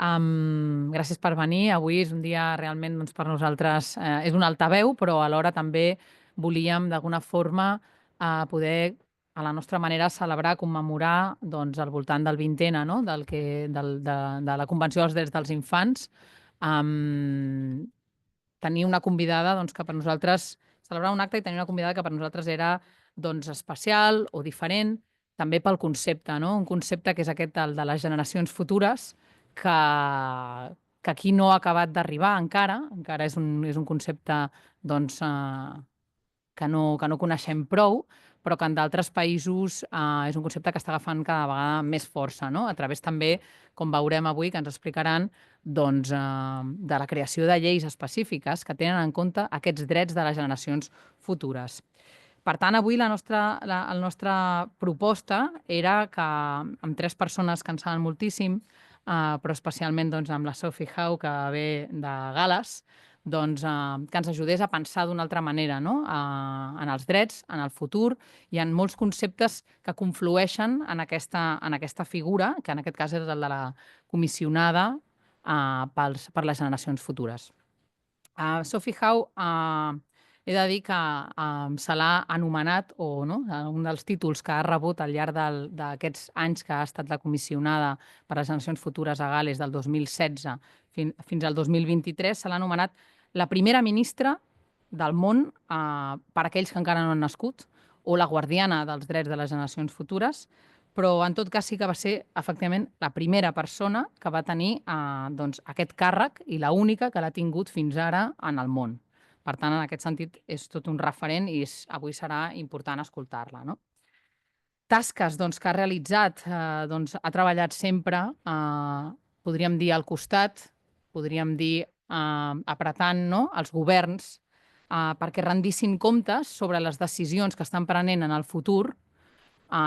Gràcies per venir. Avui és un dia realment per nosaltres, és un altaveu, però alhora també volíem d'alguna forma poder, a la nostra manera, celebrar, commemorar al voltant del 20N, no? De la Convenció dels Drets dels Infants. Tenir una convidada que per nosaltres, celebrar un acte i tenir una convidada que per nosaltres era especial o diferent, també pel concepte, no? Un concepte que és aquest de les generacions futures, que aquí no ha acabat d'arribar encara és un concepte que no coneixem prou, però que en d'altres països és un concepte que està agafant cada vegada més força, no? A través també, com veurem avui, que ens explicaran, de la creació de lleis específiques que tenen en compte aquests drets de les generacions futures. Per tant, avui la nostra proposta era que amb 3 persones que en saben moltíssim, però especialment amb la Sophie Howe, que ve de Gal·les, que ens ajudés a pensar d'una altra manera, no? En els drets, en el futur i en molts conceptes que conflueixen en aquesta figura, que en aquest cas és el de la comissionada per les generacions futures. Sophie Howe, he de dir que se l'ha anomenat, o no, un dels títols que ha rebut al llarg d'aquests anys que ha estat la comissionada per les generacions futures a Gal·les del 2016 fins al 2023, se l'ha anomenat la primera ministra del món per a aquells que encara no han nascut, o la guardiana dels drets de les generacions futures, però en tot cas sí que va ser efectivament la primera persona que va tenir aquest càrrec i l'única que l'ha tingut fins ara en el món. Per tant, en aquest sentit, és tot un referent i avui serà important escoltar-la, no? Tasques que ha realitzat, ha treballat sempre, podríem dir al costat, podríem dir apretant, no?, els governs perquè rendissin comptes sobre les decisions que estan prenent en el futur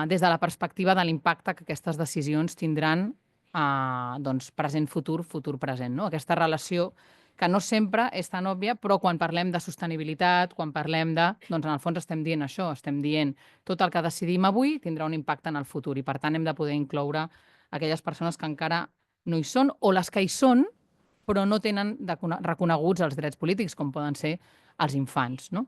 des de la perspectiva de l'impacte que aquestes decisions tindran present, futur, futur, present, no? Aquesta relació que no sempre és tan òbvia, però quan parlem de sostenibilitat, quan parlem en el fons estem dient això, estem dient tot el que decidim avui tindrà un impacte en el futur i, per tant, hem de poder incloure aquelles persones que encara no hi són o les que hi són, però no tenen reconeguts els drets polítics, com poden ser els infants, no?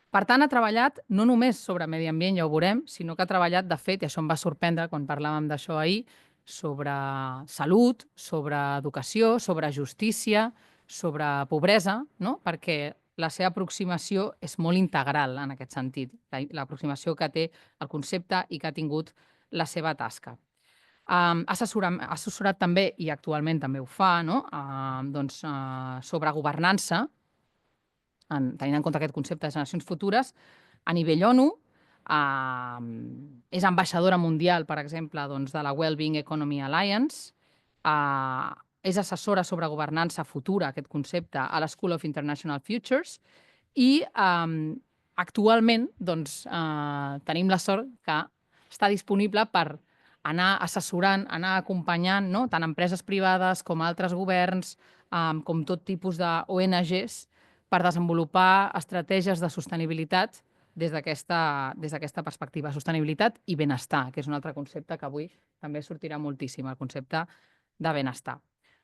Per tant, ha treballat no només sobre medi ambient, ja ho veurem, sinó que ha treballat, de fet, i això em va sorprendre quan parlàvem d'això ahir, sobre salut, sobre educació, sobre justícia, sobre pobresa, no? Perquè la seva aproximació és molt integral en aquest sentit, l'aproximació que té el concepte i que ha tingut la seva tasca. Ha assessorat també, i actualment també ho fa, no? Sobre governança, tenint en compte aquest concepte de generacions futures, a nivell ONU, és ambaixadora mundial, per exemple, de la Wellbeing Economy Alliance, és assessora sobre governança futura, aquest concepte, a la School of International Futures, i actualment tenim la sort que està disponible per anar assessorant, anar acompanyant, no?, tant empreses privades com altres governs, com tot tipus d'ONGs, per desenvolupar estratègies de sostenibilitat des d'aquesta perspectiva. Sostenibilitat i benestar, que és un altre concepte que avui també sortirà moltíssim, el concepte de benestar.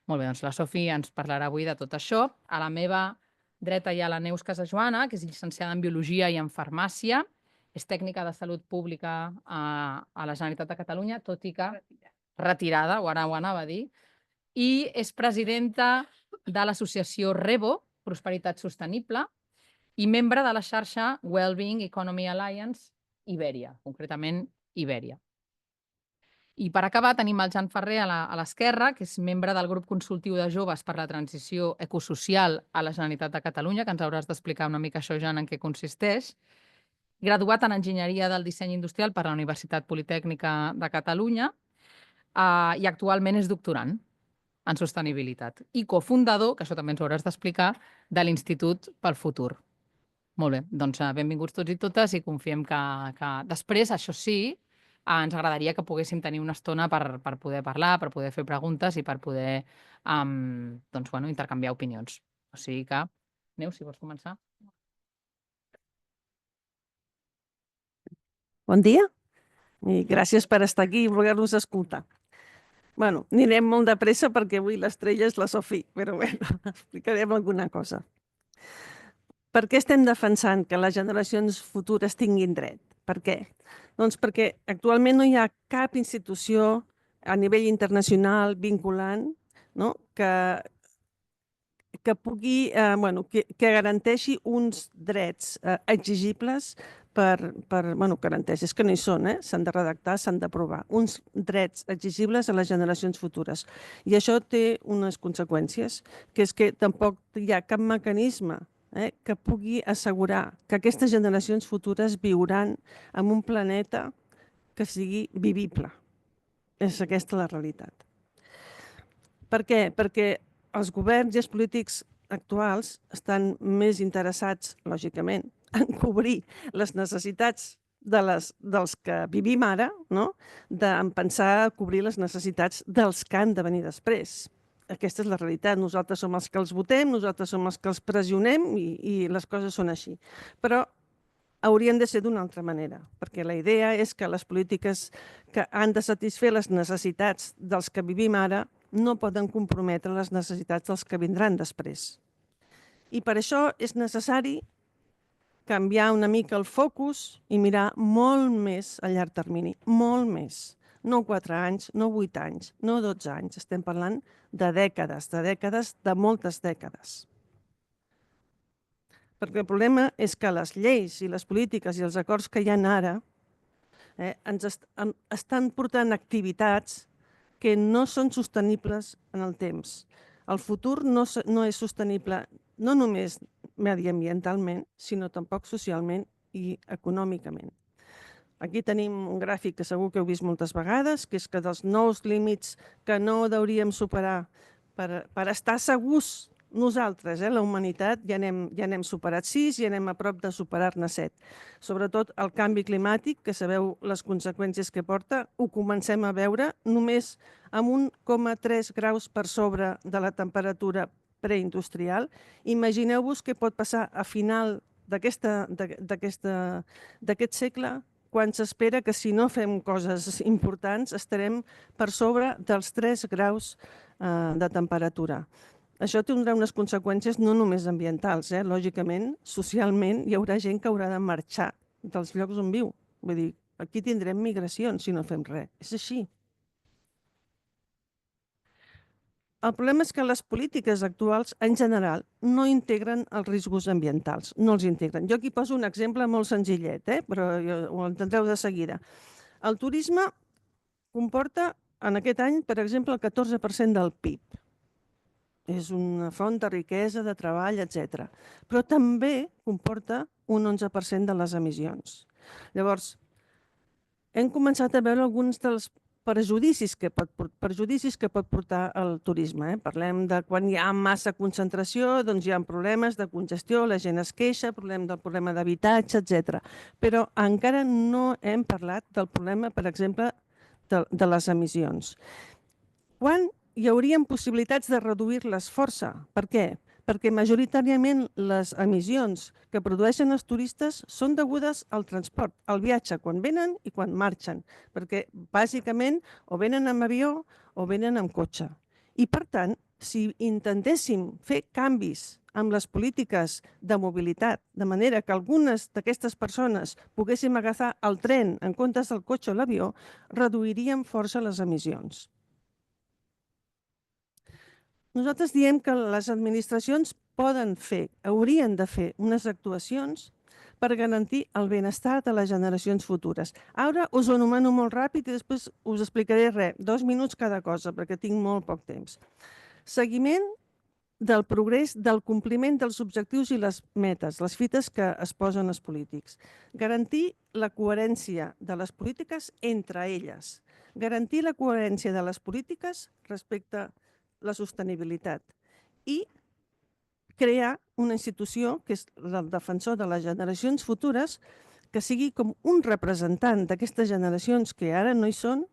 Molt bé, doncs la Sophie ens parlarà avui de tot això. A la meva dreta hi ha la Neus Casajoana, que és llicenciada en Biologia i en Farmàcia, és tècnica de salut pública a la Generalitat de Catalunya, tot i que retirada, ho anava a dir, i és presidenta de l'associació REBO, Prosperitat Sostenible, i membre de la xarxa Wellbeing Economy Alliance Ibèria, concretament Ibèria. I per acabar tenim el Jan Ferrer a l'esquerra, que és membre del grup consultiu de joves per la transició ecosocial a la Generalitat de Catalunya, que ens hauràs d'explicar una mica això, Jan, en què consisteix. Graduat en Enginyeria del Disseny Industrial per la Universitat Politècnica de Catalunya i actualment és doctorant en sostenibilitat i cofundador, que això també ens ho hauràs d'explicar, de l'Institut pel Futur. Molt bé, doncs benvinguts tots i totes i confiem que després, això sí, ens agradaria que poguéssim tenir una estona per poder parlar, per poder fer preguntes i per poder intercanviar opinions. O sigui que, Neus, si vols començar. Bon dia i gràcies per estar aquí i voler-nos escoltar. Bueno, anirem molt de pressa perquè avui l'estrella és la Sophie, però bé, explicarem alguna cosa. Per què estem defensant que les generacions futures tinguin dret? Per què? Doncs perquè actualment no hi ha cap institució a nivell internacional vinculant, no? que pugui, que garanteixi uns drets exigibles garanteix, és que no hi són, s'han de redactar, s'han d'aprovar, uns drets exigibles a les generacions futures. I això té unes conseqüències, que és que tampoc hi ha cap mecanisme que pugui assegurar que aquestes generacions futures viuran en un planeta que sigui vivible. És aquesta la realitat. Per què? Perquè els governs i els polítics actuals estan més interessats, lògicament, en cobrir les necessitats dels que vivim ara, no? En pensar a cobrir les necessitats dels que han de venir després. Aquesta és la realitat. Nosaltres som els que els votem, nosaltres som els que els pressionem i les coses són així. Però haurien de ser d'una altra manera, perquè la idea és que les polítiques que han de satisfer les necessitats dels que vivim ara no poden comprometre les necessitats dels que vindran després. I per això és necessari canviar una mica el focus i mirar molt més a llarg termini, molt més. No 4 anys, no 8 anys, no 12 anys. Estem parlant de dècades, de moltes dècades. Perquè el problema és que les lleis i les polítiques i els acords que hi ha ara ens estan portant activitats que no són sostenibles en el temps. El futur no és sostenible no només mediambientalment, sinó tampoc socialment i econòmicament. Aquí tenim un gràfic que segur que heu vist moltes vegades, que és que dels nous límits que no hauríem superar per estar segurs nosaltres, la humanitat, ja n'hem superat 6 i anem a prop de superar-ne 7. Sobretot el canvi climàtic, que sabeu les conseqüències que porta, ho comencem a veure només amb 1,3 graus per sobre de la temperatura preindustrial. Imagineu-vos què pot passar a final d'aquest segle, quan s'espera que si no fem coses importants estarem per sobre dels 3 graus de temperatura. Això tindrà unes conseqüències no només ambientals, lògicament, socialment hi haurà gent que haurà de marxar dels llocs on viu. Vull dir, aquí tindrem migracions si no fem res. És així. El problema és que les polítiques actuals, en general, no integren els riscos ambientals, no els integren. Jo aquí poso un exemple molt senzillet, però ho entendreu de seguida. El turisme comporta en aquest any, per exemple, el 14% del PIB. És una font de riquesa, de treball, etc. Però també comporta un 11% de les emissions. Llavors, hem començat a veure alguns dels perjudicis que pot portar el turisme. Parlem de quan hi ha massa concentració, doncs hi ha problemes de congestió, la gent es queixa, parlem del problema d'habitatge, etc. Però encara no hem parlat del problema, per exemple, de les emissions. Quan hi haurien possibilitats de reduir-les força? Per què? Perquè majoritàriament les emissions que produeixen els turistes són degudes al transport, al viatge, quan venen i quan marxen, perquè bàsicament o venen amb avió o venen amb cotxe. I per tant, si intentéssim fer canvis amb les polítiques de mobilitat, de manera que algunes d'aquestes persones poguéssim agafar el tren en comptes del cotxe o l'avió, reduiríem força les emissions. Nosaltres diem que les administracions haurien de fer unes actuacions per garantir el benestar de les generacions futures. Ara us ho anomeno molt ràpid i després us explicaré 2 minuts cada cosa, perquè tinc molt poc temps. Seguiment del progrés, del compliment dels objectius i les metes, les fites que es posen els polítics. Garantir la coherència de les polítiques entre elles. Garantir la coherència de les polítiques respecte a la sostenibilitat i crear una institució, que és el defensor de les generacions futures, que sigui com un representant d'aquestes generacions que ara no hi són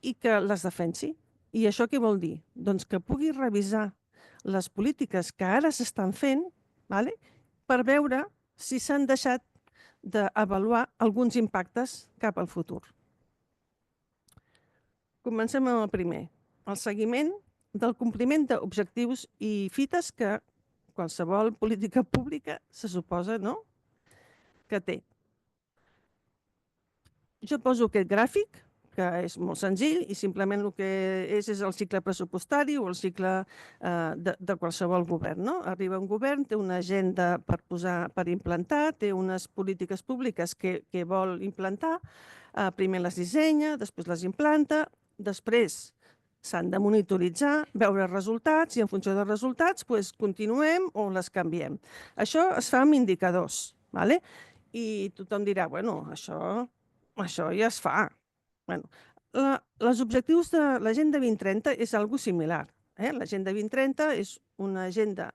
i que les defensi. I això què vol dir? Doncs que pugui revisar les polítiques que ara s'estan fent per veure si s'han deixat d'avaluar alguns impactes cap al futur. Comencem amb el primer. El seguiment del compliment d'objectius i fites que qualsevol política pública se suposa, no?, que té. Jo poso aquest gràfic, que és molt senzill i simplement el que és el cicle pressupostari o el cicle de qualsevol govern, no? Arriba un govern, té una agenda per implantar, té unes polítiques públiques que vol implantar, primer les dissenya, després les implanta, després s'han de monitoritzar, veure resultats i en funció dels resultats continuem o les canviem. Això es fa amb indicadors, d'acord? I tothom dirà, bueno, això ja es fa. Els objectius de l'Agenda 2030 és algo similar. L'Agenda 2030 és una agenda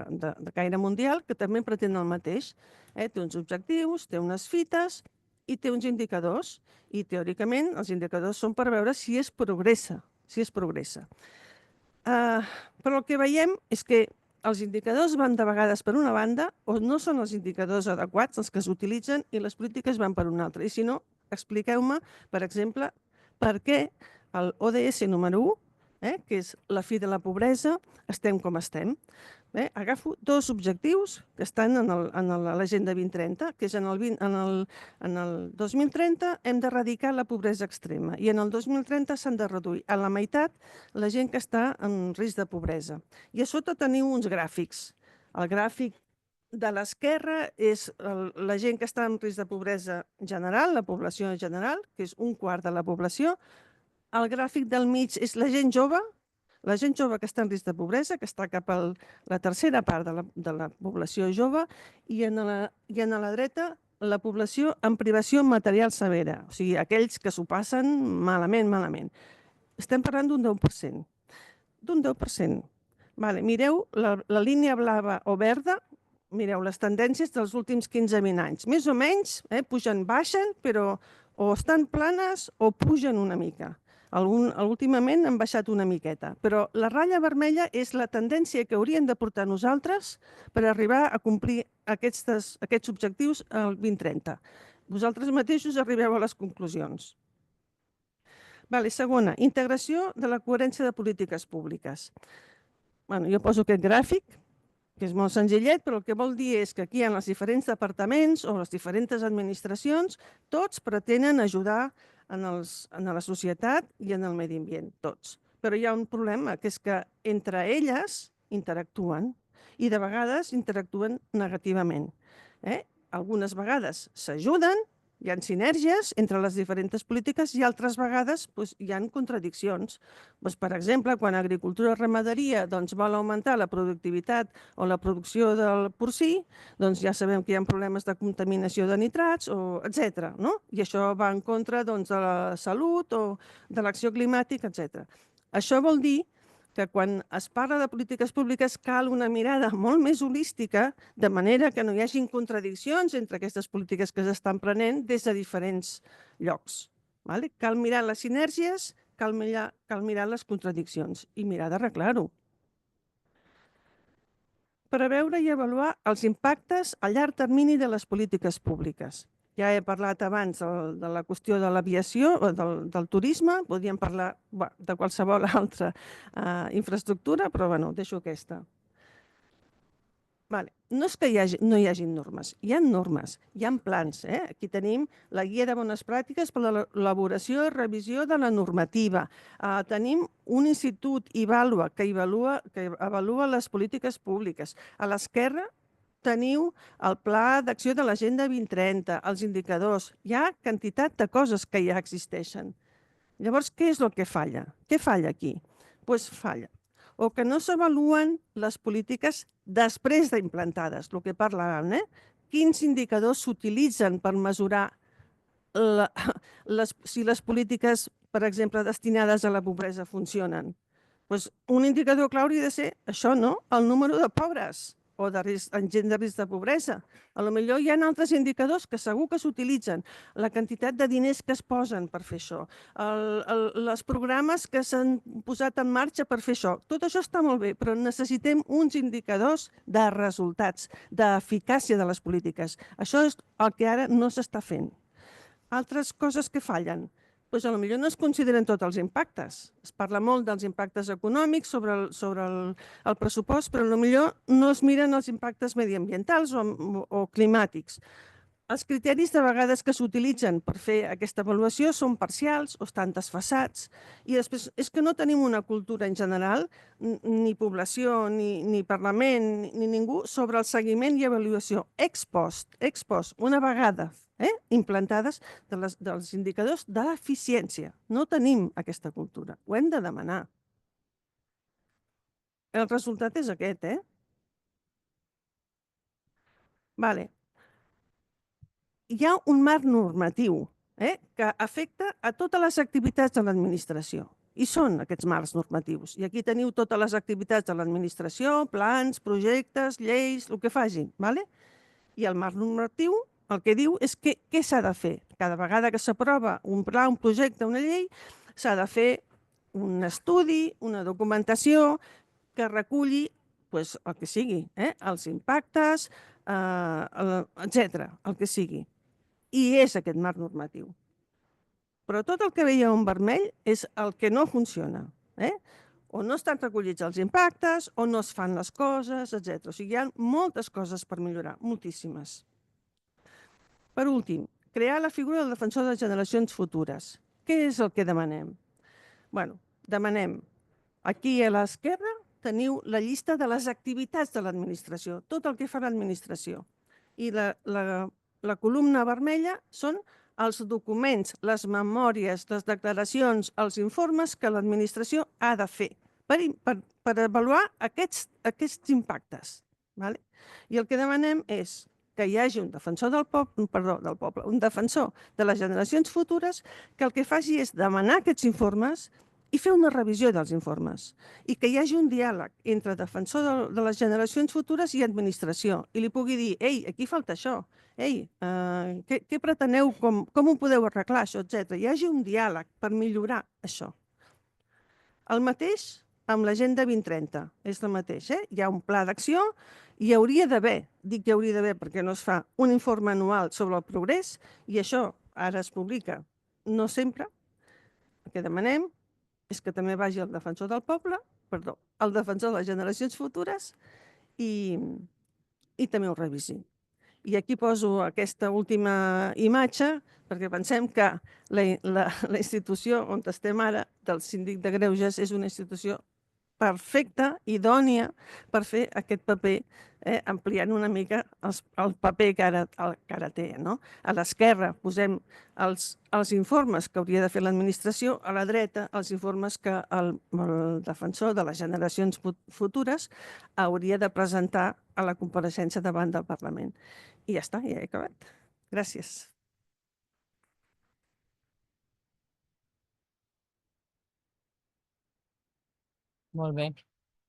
de caire mundial que també pretén el mateix. Té uns objectius, té unes fites i té uns indicadors. I teòricament els indicadors són per veure si es progressa. Però el que veiem és que els indicadors van de vegades per una banda o no són els indicadors adequats els que s'utilitzen i les polítiques van per una altra. I si no, expliqueu-me, per exemple, per què el ODS número 1, que és la fi de la pobresa, estem com estem. Agafo dos objectius que estan en l'Agenda 2030, que és en el 2030 hem d'erradicar la pobresa extrema i en el 2030 s'han de reduir a la meitat la gent que està en risc de pobresa. I a sota teniu uns gràfics. El gràfic de l'esquerra és la gent que està en risc de pobresa general, la població general, que és un quart de la població. El gràfic del mig és la gent jove que està en risc de pobresa, que està cap a la tercera part de la població jove, i en la dreta la població amb privació material severa, o sigui, aquells que s'ho passen malament. Estem parlant d'un 10%. D'un 10%. Mireu la línia blava o verda, mireu les tendències dels últims 15-20 anys. Més o menys, pugen, baixen, però o estan planes o pugen una mica. Últimament han baixat una miqueta, però la ratlla vermella és la tendència que hauríem de portar nosaltres per arribar a complir aquests objectius al 2030. Vosaltres mateixos arribeu a les conclusions. Segona, integració de la coherència de polítiques públiques. Jo poso aquest gràfic, que és molt senzillet, però el que vol dir és que aquí en els diferents departaments o les diferents administracions tots pretenen ajudar en la societat i en el medi ambient, tots. Però hi ha un problema, que és que entre elles interactuen i de vegades interactuen negativament. Algunes vegades s'ajuden, hi ha sinergies entre les diferents polítiques i altres vegades hi ha contradiccions. Per exemple, quan agricultura i ramaderia vol augmentar la productivitat o la producció del porcí, ja sabem que hi ha problemes de contaminació de nitrats, etc. I això va en contra de la salut o de l'acció climàtica, etc. Això vol dir que quan es parla de polítiques públiques cal una mirada molt més holística, de manera que no hi hagi contradiccions entre aquestes polítiques que s'estan prenent des de diferents llocs. Cal mirar les sinergies, cal mirar les contradiccions i mirar d'arreglar-ho. Preveure i avaluar els impactes a llarg termini de les polítiques públiques. Ja he parlat abans de la qüestió de l'aviació o del turisme, podríem parlar de qualsevol altra infraestructura, però deixo aquesta. No és que no hi hagi normes, hi ha normes, hi ha plans. Aquí tenim la guia de bones pràctiques per a l'elaboració i revisió de la normativa. Tenim un institut Ivalua que avalua les polítiques públiques. A l'esquerra teniu el pla d'acció de l'Agenda 2030, els indicadors. Hi ha quantitat de coses que ja existeixen. Llavors, què és el que falla? Què falla aquí? Doncs falla. O que no s'avaluen les polítiques després d'implantades, el que parlàvem. Quins indicadors s'utilitzen per mesurar si les polítiques, per exemple, destinades a la pobresa funcionen? Un indicador clau hauria de ser això, no? El número de pobres o en gent de risc de pobresa. Potser hi ha altres indicadors que segur que s'utilitzen. La quantitat de diners que es posen per fer això, els programes que s'han posat en marxa per fer això. Tot això està molt bé, però necessitem uns indicadors de resultats, d'eficàcia de les polítiques. Això és el que ara no s'està fent. Altres coses que fallen. Doncs potser no es consideren tots els impactes. Es parla molt dels impactes econòmics sobre el pressupost, però potser no es miren els impactes mediambientals o climàtics. Els criteris de vegades que s'utilitzen per fer aquesta avaluació són parcials o estan desfasats i després és que no tenim una cultura en general, ni població, ni Parlament, ni ningú, sobre el seguiment i avaluació ex post, una vegada implantades dels indicadors d'eficiència. No tenim aquesta cultura, ho hem de demanar. El resultat és aquest, Vale. Hi ha un marc normatiu que afecta a totes les activitats de l'administració. I són aquests marcs normatius. I aquí teniu totes les activitats de l'administració, plans, projectes, lleis, el que facin. I el marc normatiu el que diu és què s'ha de fer. Cada vegada que s'aprova un pla, un projecte, una llei, s'ha de fer un estudi, una documentació que reculli el que sigui, els impactes, etc., el que sigui. I és aquest marc normatiu. Però tot el que veiem en vermell és el que no funciona. O no estan recollits els impactes, o no es fan les coses, etc. O sigui, hi ha moltes coses per millorar, moltíssimes. Per últim, crear la figura del defensor de generacions futures. Què és el que demanem? Demanem, aquí a l'esquerra teniu la llista de les activitats de l'administració, tot el que fa l'administració. I la columna vermella són els documents, les memòries, les declaracions, els informes que l'administració ha de fer per avaluar aquests impactes. I el que demanem és que hi hagi un defensor del poble, un defensor de les generacions futures que el que faci és demanar aquests informes i fer una revisió dels informes i que hi hagi un diàleg entre defensor de les generacions futures i administració i li pugui dir, ei, aquí falta això, ei, què preteneu, com ho podeu arreglar, això, etc. Hi hagi un diàleg per millorar això. El mateix amb l'Agenda 2030, és el mateix. Hi ha un pla d'acció i hi hauria d'haver, dic que hi hauria d'haver perquè no es fa, un informe anual sobre el progrés i això ara es publica no sempre. El que demanem és que també vagi el defensor del poble, el defensor de les generacions futures i també ho revisi. I aquí poso aquesta última imatge perquè pensem que la institució on estem ara, del síndic de Greuges, és una institució perfecta, idònia, per fer aquest paper, ampliant una mica el paper que ara té. A l'esquerra posem els informes que hauria de fer l'administració, a la dreta els informes que el defensor de les generacions futures hauria de presentar a la compareixença davant del Parlament. I ja està, ja he acabat. Gràcies. Molt bé.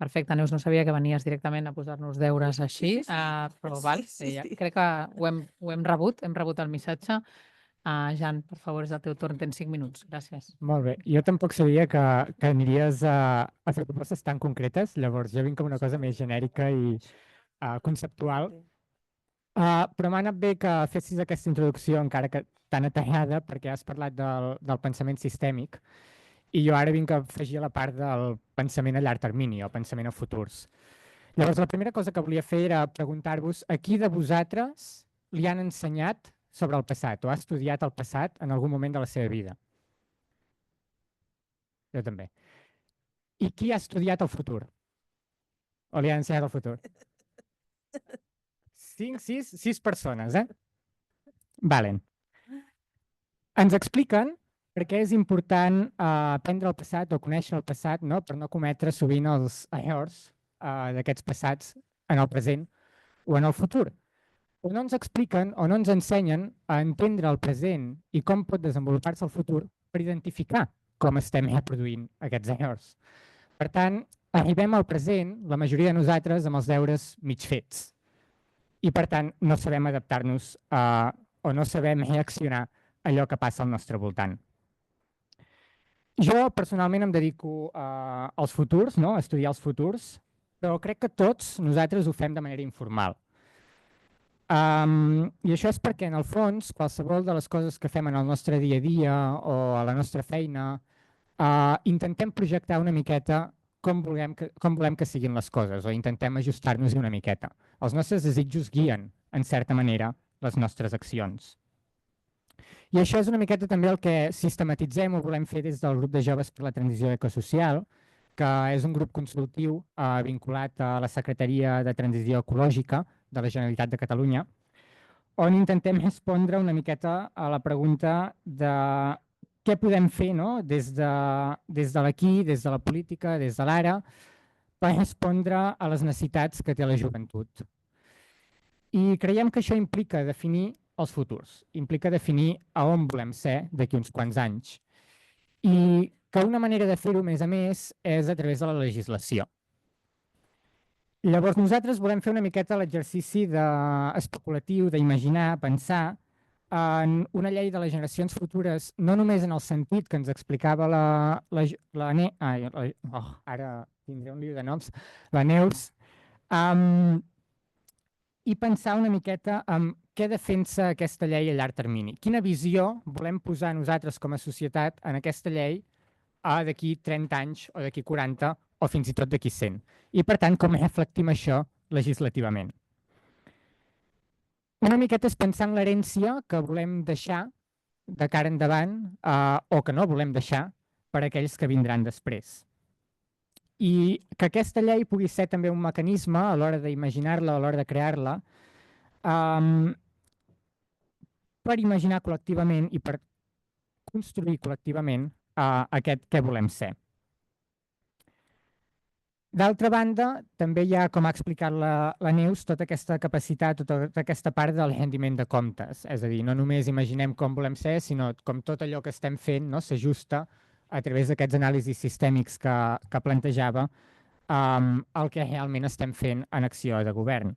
Perfecte, Neus, no sabia que venies directament a posar-nos deures així, però val, crec que ho hem rebut el missatge. Jan, per favor, és el teu torn, tens 5 minuts. Gràcies. Molt bé. Jo tampoc sabia que aniries a fer propostes tan concretes, llavors jo vinc com una cosa més genèrica i conceptual. Però m'ha anat bé que fessis aquesta introducció, encara que tan atallada, perquè has parlat del pensament sistèmic, i jo ara vinc a afegir la part del pensament a llarg termini, o pensament a futurs. Llavors, la primera cosa que volia fer era preguntar-vos a qui de vosaltres li han ensenyat sobre el passat, o ha estudiat el passat en algun moment de la seva vida. Jo també. I qui ha estudiat el futur? O li ha ensenyat el futur? 6 persones, Valen. Ens expliquen per què és important aprendre el passat o conèixer el passat, per no cometre sovint els errors d'aquests passats en el present o en el futur. O no ens expliquen o no ens ensenyen a entendre el present i com pot desenvolupar-se el futur per identificar com estem reproduint aquests errors. Per tant, arribem al present, la majoria de nosaltres, amb els deures mig fets. I, per tant, no sabem adaptar-nos o no sabem reaccionar a allò que passa al nostre voltant. Jo, personalment, em dedico als futurs, a estudiar els futurs, però crec que tots nosaltres ho fem de manera informal. I això és perquè, en el fons, qualsevol de les coses que fem en el nostre dia a dia o a la nostra feina, intentem projectar una miqueta com volem que siguin les coses, o intentem ajustar-nos-hi una miqueta. Els nostres desitjos guien, en certa manera, les nostres accions. I això és una miqueta també el que sistematitzem o volem fer des del grup de joves per la transició ecosocial, que és un grup consultiu vinculat a la Secretaria de Transició Ecològica de la Generalitat de Catalunya, on intentem respondre una miqueta a la pregunta de què podem fer, no? des de l'aquí, des de la política, des de l'ara, per respondre a les necessitats que té la joventut. I creiem que això implica definir els futurs, implica definir a on volem ser d'aquí uns quants anys. I que una manera de fer-ho, a més, és a través de la legislació. Llavors nosaltres volem fer una miqueta l'exercici especulatiu d'imaginar, pensar en una llei de les generacions futures, no només en el sentit que ens explicava ara tindré un lío de noms, la Neus, i pensar una miqueta en què defensa aquesta llei a llarg termini. Quina visió volem posar nosaltres com a societat en aquesta llei d'aquí 30 anys o d'aquí 40 o fins i tot d'aquí 100. I per tant, com reflectim això legislativament? Una miqueta és pensar en l'herència que volem deixar de cara endavant o que no volem deixar per a aquells que vindran després. I que aquesta llei pugui ser també un mecanisme a l'hora d'imaginar-la, a l'hora de crear-la, per imaginar col·lectivament i per construir col·lectivament aquest què volem ser. D'altra banda, també hi ha, com ha explicat la Neus, tota aquesta capacitat, tota aquesta part del rendiment de comptes. És a dir, no només imaginem com volem ser, sinó com tot allò que estem fent s'ajusta a través d'aquests anàlisis sistèmics que plantejava el que realment estem fent en acció de govern.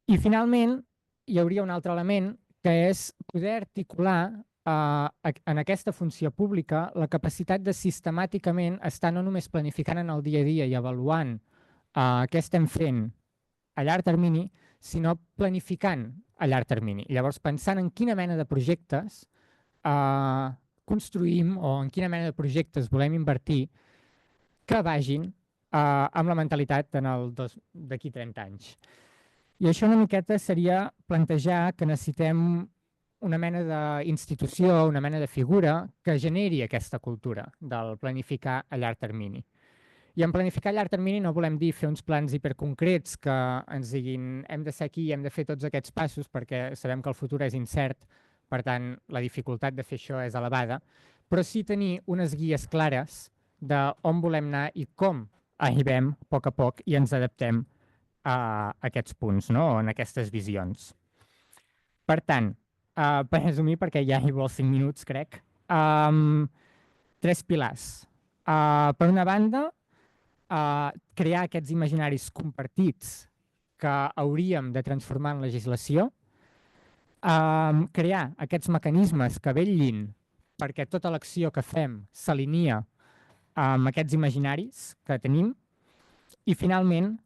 I finalment, hi hauria un altre element que és poder articular en aquesta funció pública la capacitat de sistemàticament estar no només planificant en el dia a dia i avaluant què estem fent a llarg termini, sinó planificant a llarg termini. Llavors, pensant en quina mena de projectes construïm o en quina mena de projectes volem invertir que vagin amb la mentalitat d'aquí 30 anys. I això una miqueta seria plantejar que necessitem una mena d'institució, una mena de figura que generi aquesta cultura del planificar a llarg termini. I en planificar a llarg termini no volem dir fer uns plans hiperconcrets que ens diguin hem de ser aquí i hem de fer tots aquests passos perquè sabem que el futur és incert, per tant la dificultat de fer això és elevada, però sí tenir unes guies clares d'on volem anar i com arribem a poc i ens adaptem a aquests punts, en aquestes visions. Per tant, per resumir, perquè ja arribo als 5 minuts, crec, 3 pilars. Per una banda, crear aquests imaginaris compartits que hauríem de transformar en legislació, crear aquests mecanismes que vetllin perquè tota l'acció que fem s'alinea amb aquests imaginaris que tenim i, finalment,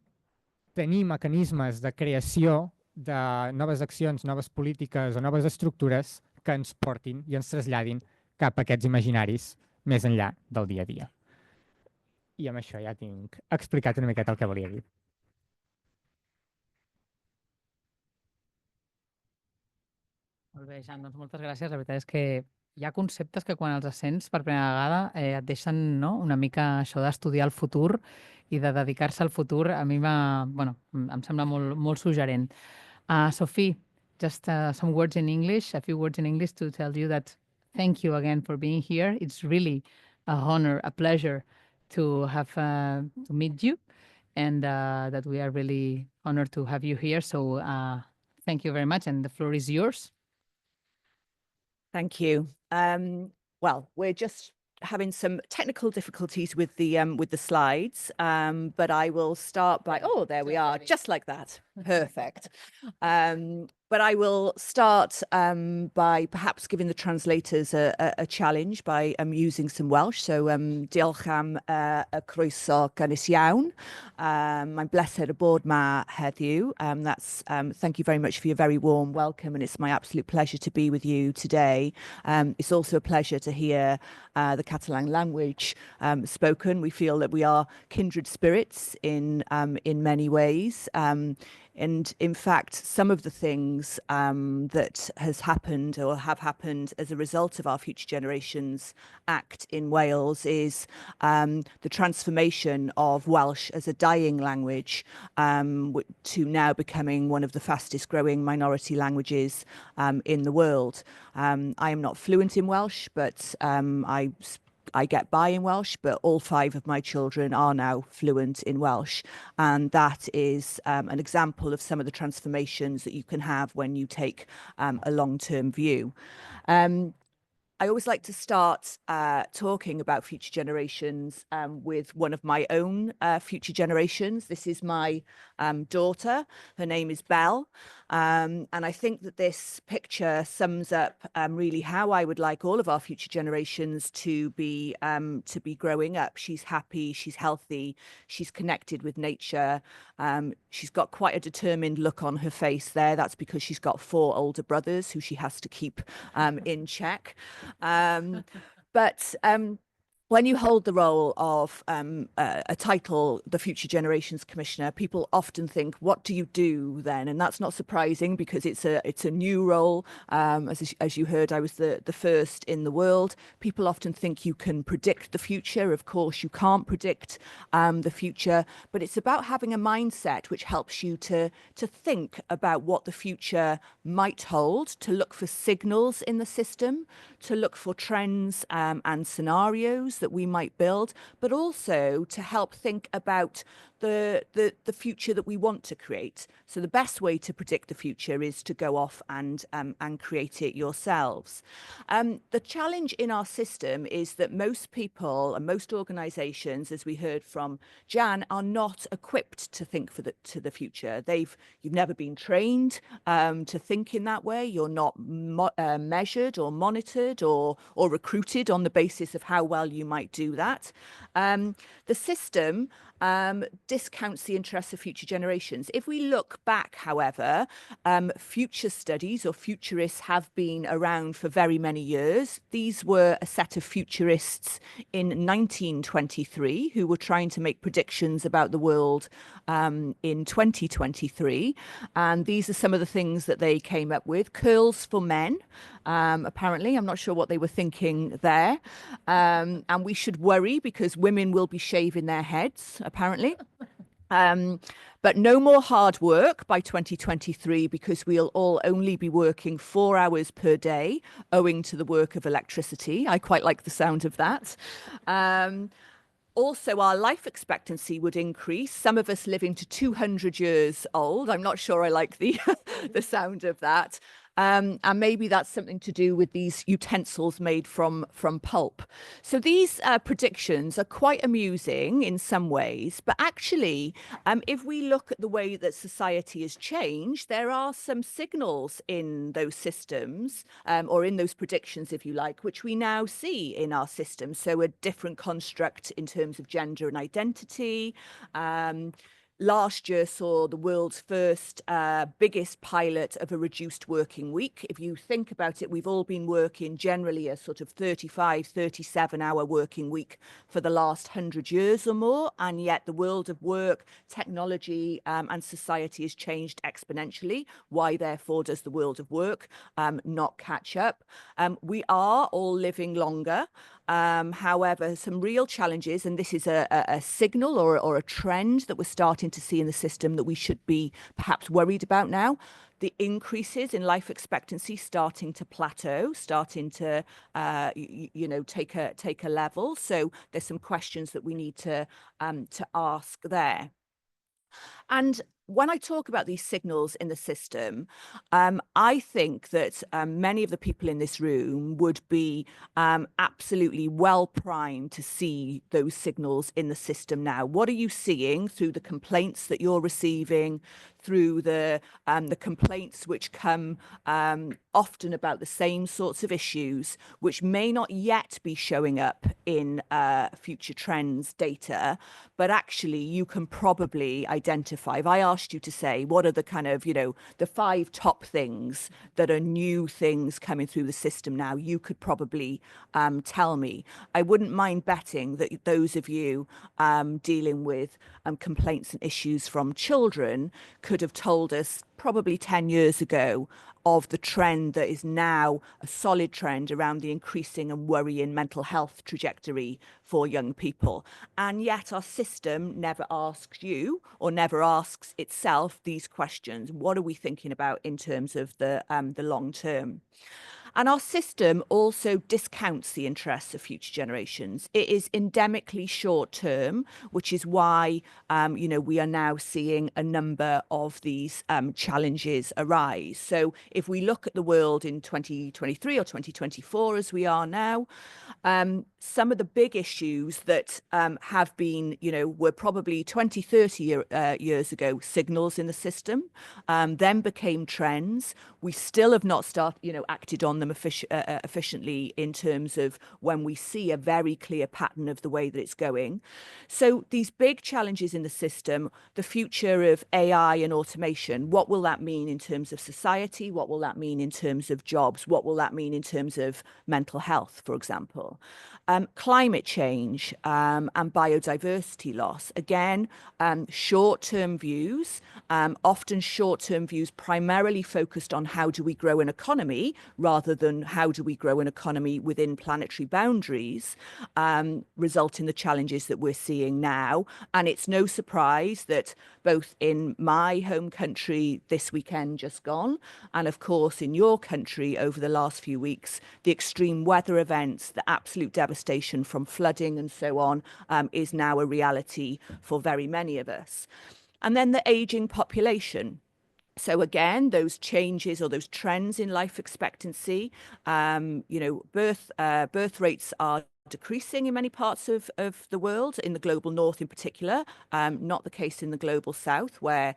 tenir mecanismes de creació de noves accions, noves polítiques o noves estructures que ens portin i ens traslladin cap a aquests imaginaris més enllà del dia a dia. I amb això ja tinc explicat una miqueta el que volia dir. Molt bé, Jan, doncs moltes gràcies. La veritat és que hi ha conceptes que quan els sents per primera vegada et deixen una mica això d'estudiar el futur i de dedicar-se al futur. A mi em sembla molt suggerent. Sophie, just some words in English, a few words in English to tell you that thank you again for being here. It's really a honor, a pleasure to have to meet you, and that we are really honored to have you here. So thank you very much, and the floor is yours. Thank you. Well, we're just having some technical difficulties with the slides, but I will start by, oh, there we are, just like that. Perfect. But I will start by perhaps giving the translators a challenge by using some Welsh. So, diolch am y croeso gynnes iawn. Mae'n bleser y bod ma heddiw. Thank you very much for your very warm welcome, and it's my absolute pleasure to be with you today. It's also a pleasure to hear the Catalan language spoken. We feel that we are kindred spirits in many ways. And in fact, some of the things that has happened or have happened as a result of our Future Generations Act in Wales is the transformation of Welsh as a dying language to now becoming one of the fastest growing minority languages in the world. I am not fluent in Welsh, but I get by in Welsh, but all 5 of my children are now fluent in Welsh. And that is an example of some of the transformations that you can have when you take a long-term view. I always like to start talking about future generations with one of my own future generations. This is my daughter. Her name is Belle. And I think that this picture sums up really how I would like all of our future generations to be growing up. She's happy, she's healthy, she's connected with nature. She's got quite a determined look on her face there. That's because she's got 4 older brothers who she has to keep in check. But when you hold the role of a title, the Future Generations Commissioner, people often think, what do you do then? And that's not surprising because it's a new role. As you heard, I was the first in the world. People often think you can predict the future. Of course, you can't predict the future, but it's about having a mindset which helps you to think about what the future might hold, to look for signals in the system, to look for trends and scenarios that we might build, but also to help think about the future that we want to create. So the best way to predict the future is to go off and create it yourselves. The challenge in our system is that most people and most organisations, as we heard from Jan, are not equipped to think to the future. You've never been trained to think in that way. You're not measured or monitored or recruited on the basis of how well you might do that. The system discounts the interests of future generations. If we look back, however, future studies or futurists have been around for very many years. These were a set of futurists in 1923 who were trying to make predictions about the world in 2023. And these are some of the things that they came up with. Curls for men. Apparently, I'm not sure what they were thinking there. And we should worry because women will be shaving their heads, apparently. But no more hard work by 2023 because we'll all only be working 4 hours per day owing to the work of electricity. I quite like the sound of that. Also, our life expectancy would increase, some of us living to 200 years old. I'm not sure I like the sound of that. And maybe that's something to do with these utensils made from pulp. So these predictions are quite amusing in some ways, but actually, if we look at the way that society has changed, there are some signals in those systems, or in those predictions, if you like, which we now see in our system. So a different construct in terms of gender and identity. Last year saw the world's first biggest pilot of a reduced working week. If you think about it, we've all been working generally a sort of 35, 37-hour working week for the last 100 years or more. And yet the world of work, technology and society has changed exponentially. Why, therefore, does the world of work not catch up? We are all living longer. However, some real challenges, and this is a signal or a trend that we're starting to see in the system that we should be perhaps worried about now. The increases in life expectancy starting to plateau, starting to, take a level. So there's some questions that we need to ask there. And when I talk about these signals in the system, I think that many of the people in this room would be absolutely well primed to see those signals in the system now. What are you seeing through the complaints that you're receiving, through the complaints which come often about the same sorts of issues, which may not yet be showing up in future trends data, but actually you can probably identify. If I asked you to say, what are the kind of, the 5 top things that are new things coming through the system now, you could probably tell me. I wouldn't mind betting that those of you dealing with complaints and issues from children could have told us probably 10 years ago of the trend that is now a solid trend around the increasing and worrying mental health trajectory for young people. And yet our system never asks you, or never asks itself, these questions. What are we thinking about in terms of the long term? And our system also discounts the interests of future generations. It is endemically short term, which is why, we are now seeing a number of these challenges arise. So if we look at the world in 2023 or 2024, as we are now, some of the big issues that have been, were probably 20, 30 years ago, signals in the system, then became trends. We still have not acted on them efficiently in terms of when we see a very clear pattern of the way that it's going. So these big challenges in the system, the future of AI and automation, what will that mean in terms of society? What will that mean in terms of jobs? What will that mean in terms of mental health, for example? Climate change and biodiversity loss. Again, short-term views, often short-term views primarily focused on how do we grow an economy rather than how do we grow an economy within planetary boundaries, result in the challenges that we're seeing now. And it's no surprise that both in my home country this weekend just gone, and of course in your country over the last few weeks, the extreme weather events, the absolute devastation from flooding and so on, is now a reality for very many of us. And then the aging population. So again, those changes or those trends in life expectancy, birth rates are decreasing in many parts of the world, in the global north in particular, not the case in the global south, where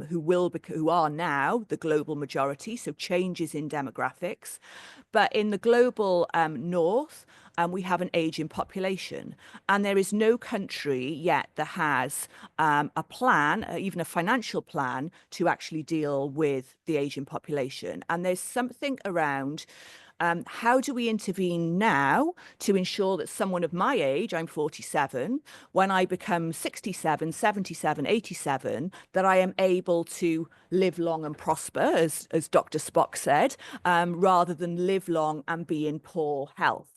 who are now the global majority, so changes in demographics. But in the global north, we have an aging population, and there is no country yet that has a plan, even a financial plan, to actually deal with the aging population. And there's something around how do we intervene now to ensure that someone of my age, I'm 47, when I become 67, 77, 87, that I am able to live long and prosper, as Dr. Spock said, rather than live long and be in poor health.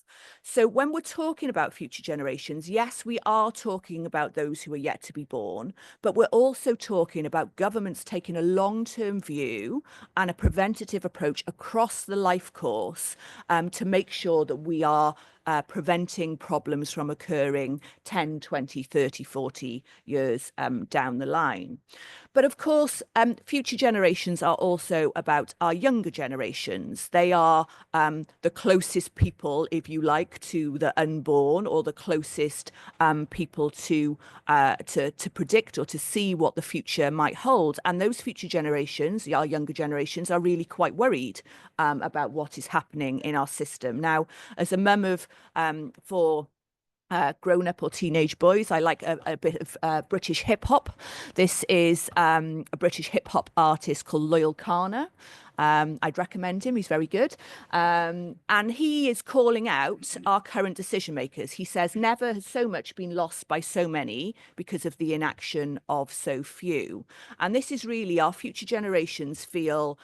So when we're talking about future generations, yes, we are talking about those who are yet to be born, but we're also talking about governments taking a long-term view and a preventative approach across the life course to make sure that we are preventing problems from occurring 10, 20, 30, 40 years down the line. But of course, future generations are also about our younger generations. They are the closest people, if you like, to the unborn, or the closest people to predict or to see what the future might hold. And those future generations, our younger generations, are really quite worried about what is happening in our system. Now, as a mum of 4 grown-up or teenage boys, I like a bit of British hip-hop. This is a British hip-hop artist called Loyal Kana. I'd recommend him. He's very good. And he is calling out our current decision makers. He says, never has so much been lost by so many because of the inaction of so few. And this is really, our future generations feel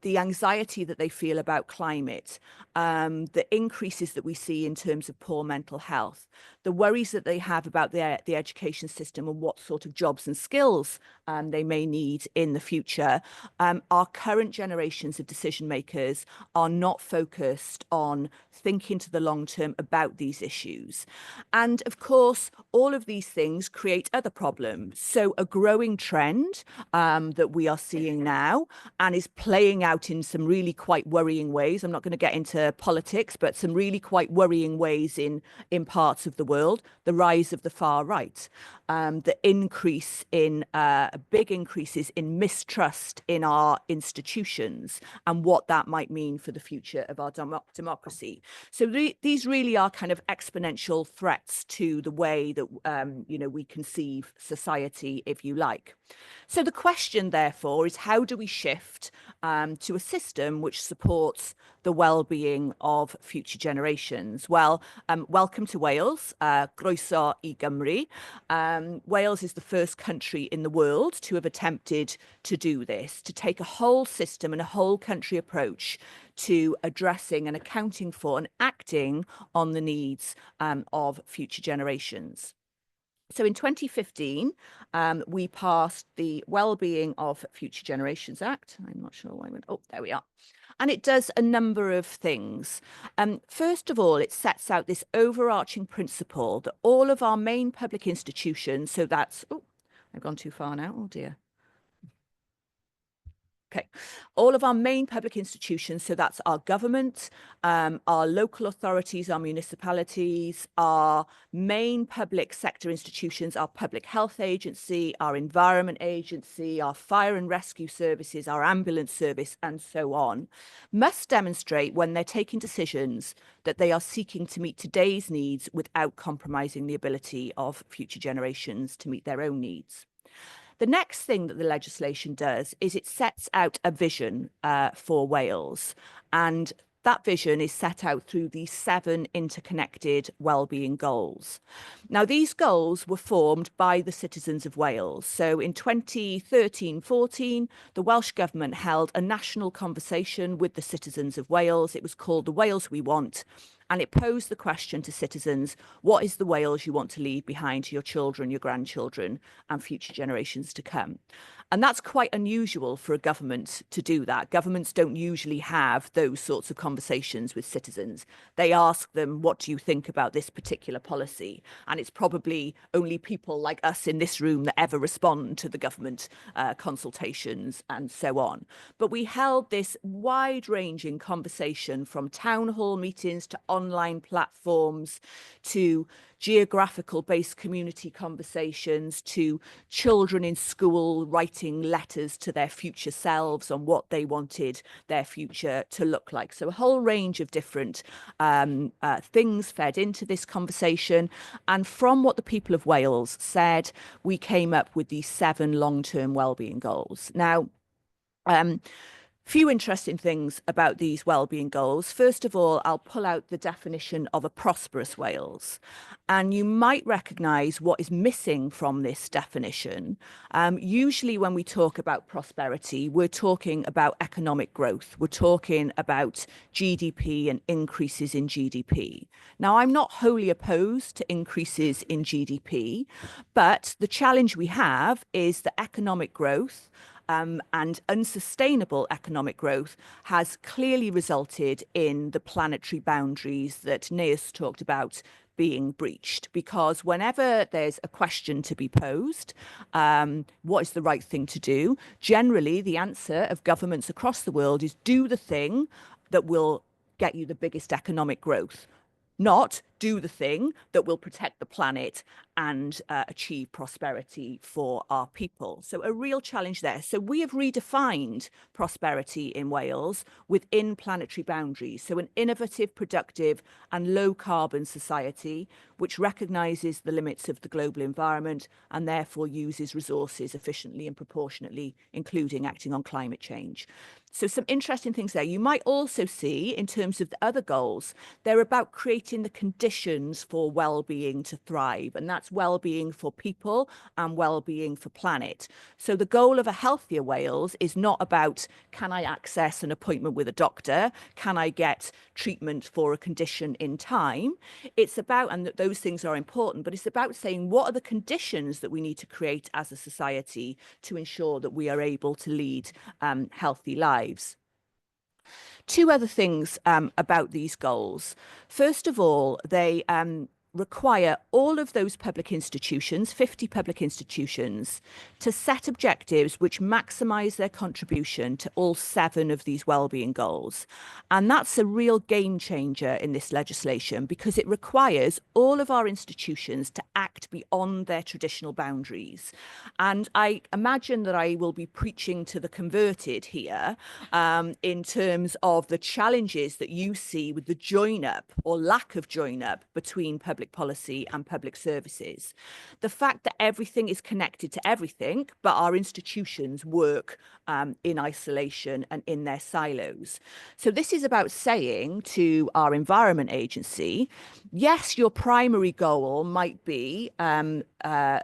the anxiety that they feel about climate, the increases that we see in terms of poor mental health, the worries that they have about the education system and what sort of jobs and skills they may need in the future. Our current generations of decision makers are not focused on thinking to the long term about these issues. And of course, all of these things create other problems. So a growing trend that we are seeing now and is playing out in some really quite worrying ways. I'm not going to get into politics, but some really quite worrying ways in parts of the world, the rise of the far right, the increase in big increases in mistrust in our institutions and what that might mean for the future of our democracy. So these really are kind of exponential threats to the way that we conceive society, if you like. So the question, therefore, is how do we shift to a system which supports the well-being of future generations? Well, welcome to Wales, Croeso I Gymru. Wales is the first country in the world to have attempted to do this, to take a whole system and a whole country approach to addressing and accounting for and acting on the needs of future generations. So in 2015, we passed the Wellbeing of Future Generations Act. I'm not sure why I went, oh, there we are. And it does a number of things. First of all, it sets out this overarching principle that all of our main public institutions, so that's, oh, I've gone too far now, oh dear. Okay, all of our main public institutions, so that's our government, our local authorities, our municipalities, our main public sector institutions, our public health agency, our environment agency, our fire and rescue services, our ambulance service, and so on, must demonstrate when they're taking decisions that they are seeking to meet today's needs without compromising the ability of future generations to meet their own needs. The next thing that the legislation does is it sets out a vision for Wales, and that vision is set out through these 7 interconnected wellbeing goals. Now, these goals were formed by the citizens of Wales. So in 2013-14, the Welsh Government held a national conversation with the citizens of Wales. It was called The Wales We Want. And it posed the question to citizens, what is the Wales you want to leave behind to your children, your grandchildren, and future generations to come? And that's quite unusual for a government to do that. Governments don't usually have those sorts of conversations with citizens. They ask them, what do you think about this particular policy? And it's probably only people like us in this room that ever respond to the government consultations and so on. But we held this wide-ranging conversation from town hall meetings to online platforms to geographical-based community conversations to children in school writing letters to their future selves on what they wanted their future to look like. So a whole range of different things fed into this conversation. And from what the people of Wales said, we came up with these 7 long-term wellbeing goals. Now, few interesting things about these wellbeing goals. First of all, I'll pull out the definition of a prosperous Wales. And you might recognise what is missing from this definition. Usually when we talk about prosperity, we're talking about economic growth. We're talking about GDP and increases in GDP. Now, I'm not wholly opposed to increases in GDP, but the challenge we have is that economic growth and unsustainable economic growth has clearly resulted in the planetary boundaries that Neas talked about being breached, because whenever there's a question to be posed, what is the right thing to do? Generally, the answer of governments across the world is do the thing that will get you the biggest economic growth, not do the thing that will protect the planet and achieve prosperity for our people. So a real challenge there. So we have redefined prosperity in Wales within planetary boundaries. So an innovative, productive and low carbon society which recognises the limits of the global environment and therefore uses resources efficiently and proportionately, including acting on climate change. So some interesting things there. You might also see in terms of the other goals, they're about creating the conditions conditions for well-being to thrive, and that's well-being for people and well-being for planet. So the goal of a healthier Wales is not about, can I access an appointment with a doctor? Can I get treatment for a condition in time? It's about, and those things are important, but it's about saying, what are the conditions that we need to create as a society to ensure that we are able to lead healthy lives? Two other things about these goals. First of all, they require all of those public institutions, 50 public institutions, to set objectives which maximise their contribution to all 7 of these wellbeing goals. And that's a real game changer in this legislation, because it requires all of our institutions to act beyond their traditional boundaries. And I imagine that I will be preaching to the converted here in terms of the challenges that you see with the join-up or lack of join-up between public policy and public services. The fact that everything is connected to everything, but our institutions work in isolation and in their silos. So this is about saying to our Environment Agency, yes, your primary goal might be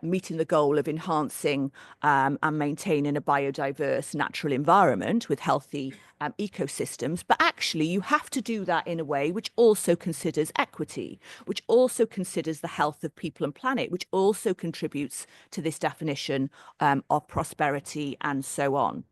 meeting the goal of enhancing and maintaining a biodiverse natural environment with healthy ecosystems, but actually you have to do that in a way which also considers equity, which also considers the health of people and planet, which also contributes to this definition of prosperity and so on.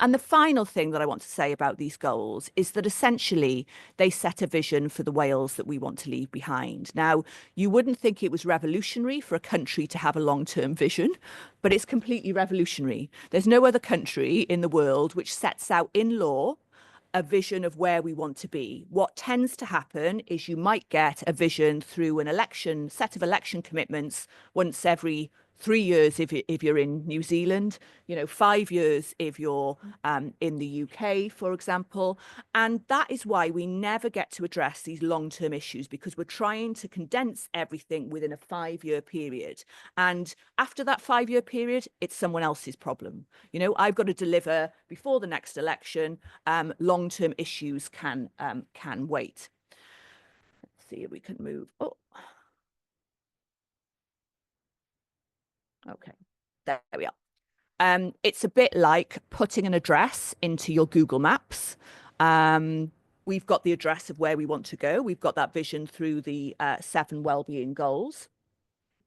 And the final thing that I want to say about these goals is that essentially they set a vision for the Wales that we want to leave behind. Now, you wouldn't think it was revolutionary for a country to have a long-term vision, but it's completely revolutionary. There's no other country in the world which sets out in law a vision of where we want to be. What tends to happen is you might get a vision through an election, set of election commitments once every 3 years if you're in New Zealand, 5 years if you're in the UK, for example. And that is why we never get to address these long-term issues, because we're trying to condense everything within a 5-year period. And after that 5-year period, it's someone else's problem. I've got to deliver before the next election. Long-term issues can wait. Let's see if we can move. Oh. Okay, there we are. It's a bit like putting an address into your Google Maps. We've got the address of where we want to go. We've got that vision through the 7 wellbeing goals.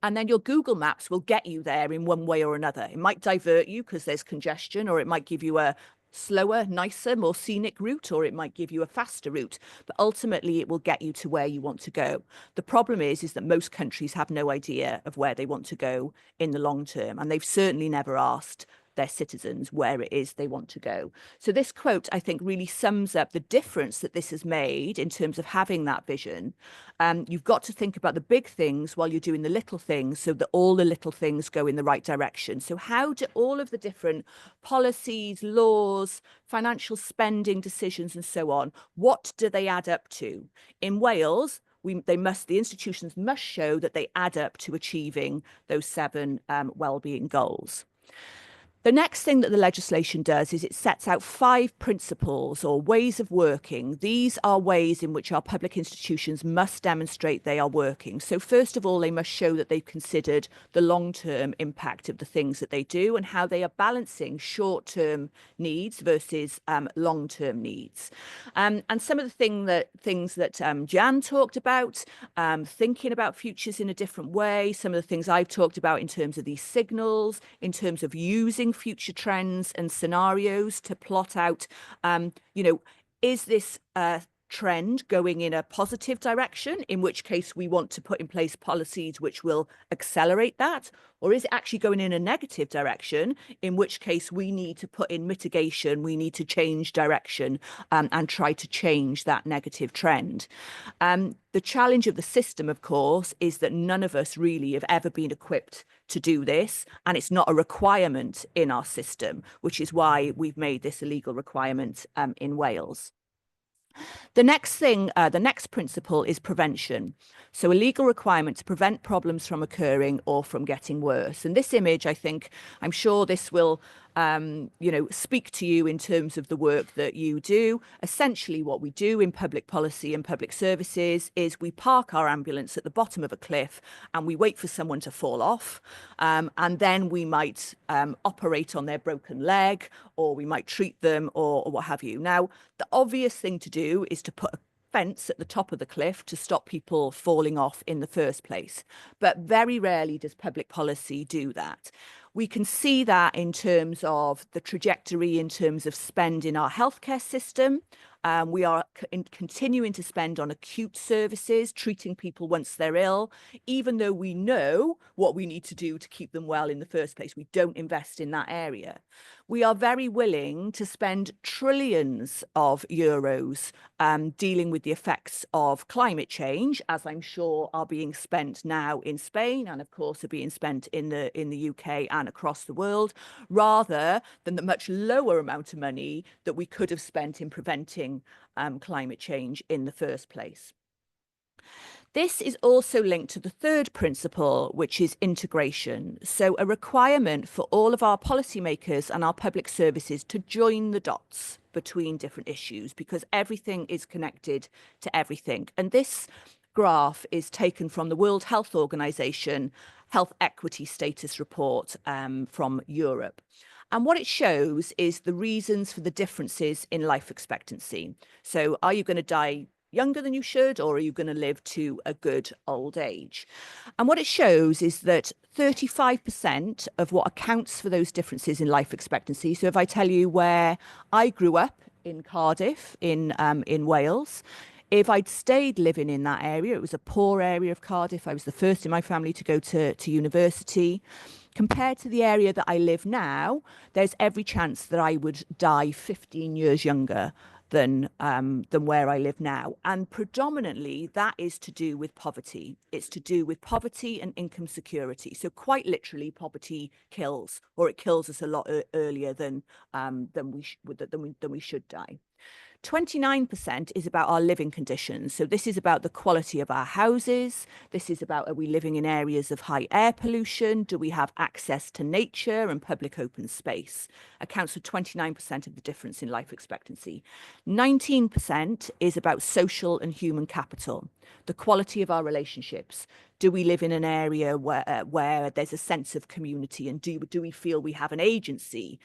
And then your Google Maps will get you there in one way or another. It might divert you because there's congestion, or it might give you a slower, nicer, more scenic route, or it might give you a faster route, but ultimately it will get you to where you want to go. The problem is that most countries have no idea of where they want to go in the long term, and they've certainly never asked their citizens where it is they want to go. So this quote, I think, really sums up the difference that this has made in terms of having that vision. You've got to think about the big things while you're doing the little things, so that all the little things go in the right direction. So how do all of the different policies, laws, financial spending decisions and so on, what do they add up to? In Wales, the institutions must show that they add up to achieving those 7 wellbeing goals. The next thing that the legislation does is it sets out 5 principles or ways of working. These are ways in which our public institutions must demonstrate they are working. So first of all, they must show that they've considered the long-term impact of the things that they do and how they are balancing short-term needs versus long-term needs. And some of the things that Jan talked about, thinking about futures in a different way, some of the things I've talked about in terms of these signals, in terms of using future trends and scenarios to plot out, is this trend going in a positive direction, in which case we want to put in place policies which will accelerate that, or is it actually going in a negative direction, in which case we need to put in mitigation, we need to change direction and try to change that negative trend. The challenge of the system, of course, is that none of us really have ever been equipped to do this, and it's not a requirement in our system, which is why we've made this a legal requirement in Wales. The next principle is prevention. So a legal requirement to prevent problems from occurring or from getting worse. And this image, I'm sure this will you know, speak to you in terms of the work that you do. Essentially, what we do in public policy and public services is we park our ambulance at the bottom of a cliff and we wait for someone to fall off. And then we might operate on their broken leg, or we might treat them, or what have you. Now, the obvious thing to do is to put a fence at the top of the cliff to stop people falling off in the first place. But very rarely does public policy do that. We can see that in terms of the trajectory, in terms of spend in our healthcare system. We are continuing to spend on acute services, treating people once they're ill, even though we know what we need to do to keep them well in the first place. We don't invest in that area. We are very willing to spend trillions of euros dealing with the effects of climate change, as I'm sure are being spent now in Spain, and of course are being spent in the UK and across the world, rather than the much lower amount of money that we could have spent in preventing climate change in the first place. This is also linked to the third principle, which is integration. So a requirement for all of our policymakers and our public services to join the dots between different issues, because everything is connected to everything. And this graph is taken from the World Health Organization Health Equity Status Report from Europe. And what it shows is the reasons for the differences in life expectancy. So are you going to die younger than you should, or are you going to live to a good old age? And what it shows is that 35% of what accounts for those differences in life expectancy. So if I tell you where I grew up in Cardiff, in Wales, if I'd stayed living in that area, it was a poor area of Cardiff. I was the first in my family to go to university. Compared to the area that I live now, there's every chance that I would die 15 years younger than where I live now. And predominantly that is to do with poverty. It's to do with poverty and income security. So quite literally, poverty kills, or it kills us a lot earlier than we should die. 29% is about our living conditions. So this is about the quality of our houses. This is about, are we living in areas of high air pollution? Do we have access to nature and public open space? Accounts for 29% of the difference in life expectancy. 19% is about social and human capital, the quality of our relationships. Do we live in an area where there's a sense of community, and do we feel we have an agency?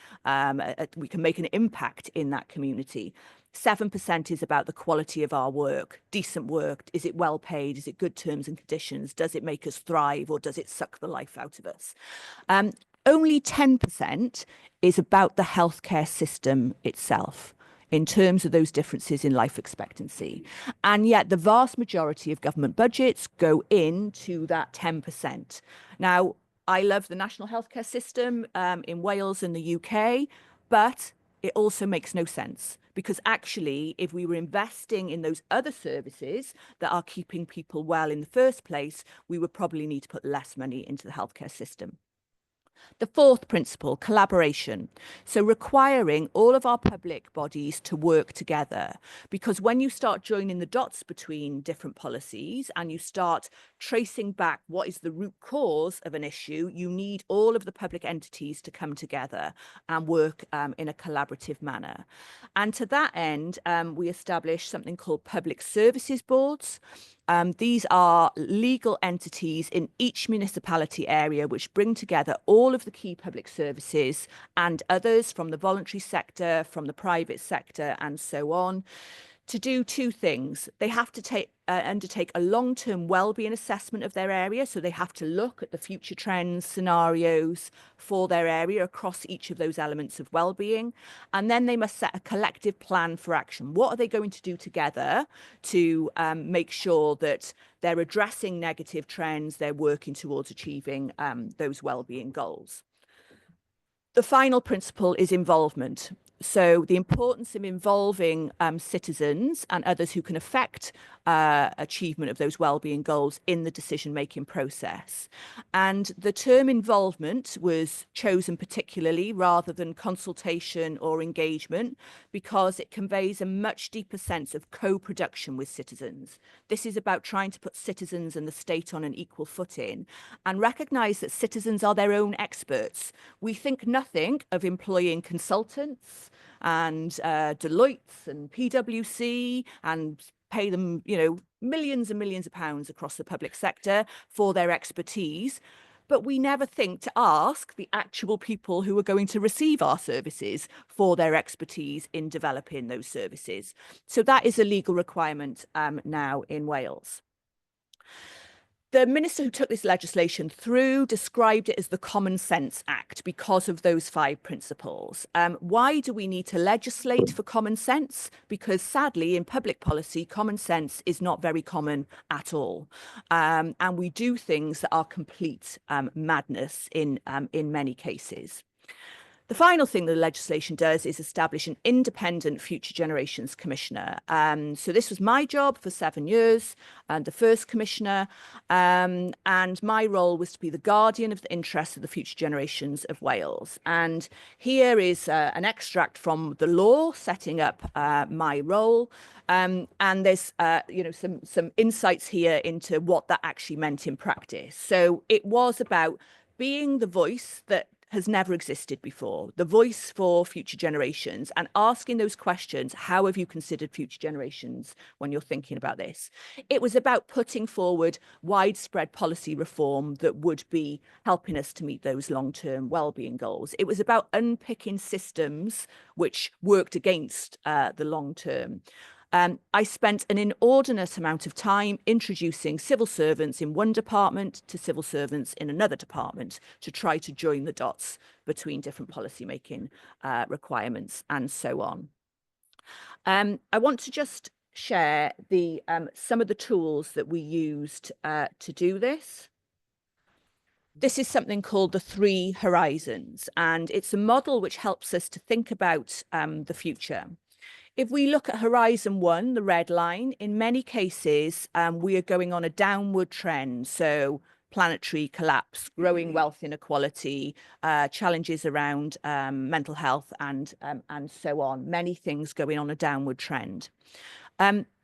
We can make an impact in that community. 7% is about the quality of our work, decent work. Is it well paid? Is it good terms and conditions? Does it make us thrive, or does it suck the life out of us? Only 10% is about the healthcare system itself, in terms of those differences in life expectancy. And yet the vast majority of government budgets go into that 10%. Now, I love the national healthcare system in Wales and the UK, but it also makes no sense, because actually, if we were investing in those other services that are keeping people well in the first place, we would probably need to put less money into the healthcare system. The fourth principle, collaboration. So requiring all of our public bodies to work together, because when you start joining the dots between different policies and you start tracing back what is the root cause of an issue, you need all of the public entities to come together and work in a collaborative manner. And to that end, we established something called public services boards. These are legal entities in each municipality area which bring together all of the key public services and others from the voluntary sector, from the private sector, and so on, to do two things. They have to undertake a long-term well-being assessment of their area. So they have to look at the future trends, scenarios for their area across each of those elements of well-being. And then they must set a collective plan for action. What are they going to do together to make sure that they're addressing negative trends, they're working towards achieving those well-being goals? The final principle is involvement. So the importance of involving citizens and others who can affect achievement of those wellbeing goals in the decision-making process. And the term involvement was chosen particularly rather than consultation or engagement because it conveys a much deeper sense of co-production with citizens. This is about trying to put citizens and the state on an equal footing and recognise that citizens are their own experts. We think nothing of employing consultants and Deloitte and PwC and pay them, you know, millions and millions of pounds across the public sector for their expertise. But we never think to ask the actual people who are going to receive our services for their expertise in developing those services. So that is a legal requirement now in Wales. The minister who took this legislation through described it as the Common Sense Act because of those 5 principles. Why do we need to legislate for common sense? Because sadly, in public policy, common sense is not very common at all. And we do things that are complete madness in many cases. The final thing the legislation does is establish an independent Future Generations Commissioner. So this was my job for 7 years, and the first commissioner, and my role was to be the guardian of the interests of the future generations of Wales. And here is an extract from the law setting up my role. And there's you know, some insights here into what that actually meant in practice. So it was about being the voice that has never existed before, the voice for future generations, and asking those questions. How have you considered future generations when you're thinking about this? It was about putting forward widespread policy reform that would be helping us to meet those long-term well-being goals. It was about unpicking systems which worked against the long term. I spent an inordinate amount of time introducing civil servants in one department to civil servants in another department to try to join the dots between different policymaking requirements and so on. I want to just share some of the tools that we used to do this. This is something called the 3 horizons, and it's a model which helps us to think about the future. If we look at Horizon 1, the red line, in many cases, we are going on a downward trend. So planetary collapse, growing wealth inequality, challenges around mental health and so on. Many things going on a downward trend.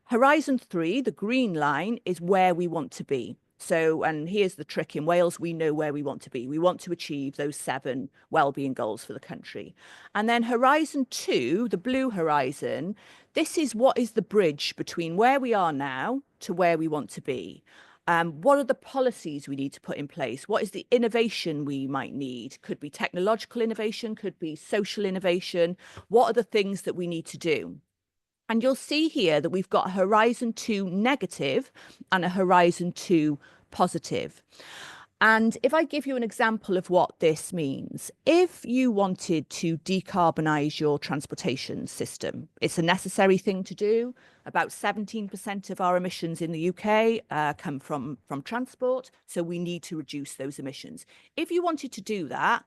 Horizon 3, the green line, is where we want to be. So, and here's the trick in Wales, we know where we want to be. We want to achieve those 7 wellbeing goals for the country. And then Horizon 2, the blue horizon, this is what is the bridge between where we are now to where we want to be. What are the policies we need to put in place? What is the innovation we might need? Could be technological innovation, could be social innovation. What are the things that we need to do? And you'll see here that we've got a Horizon 2 negative and a Horizon 2 positive. And if I give you an example of what this means, if you wanted to decarbonise your transportation system, it's a necessary thing to do. About 17% of our emissions in the UK come from transport, so we need to reduce those emissions. If you wanted to do that,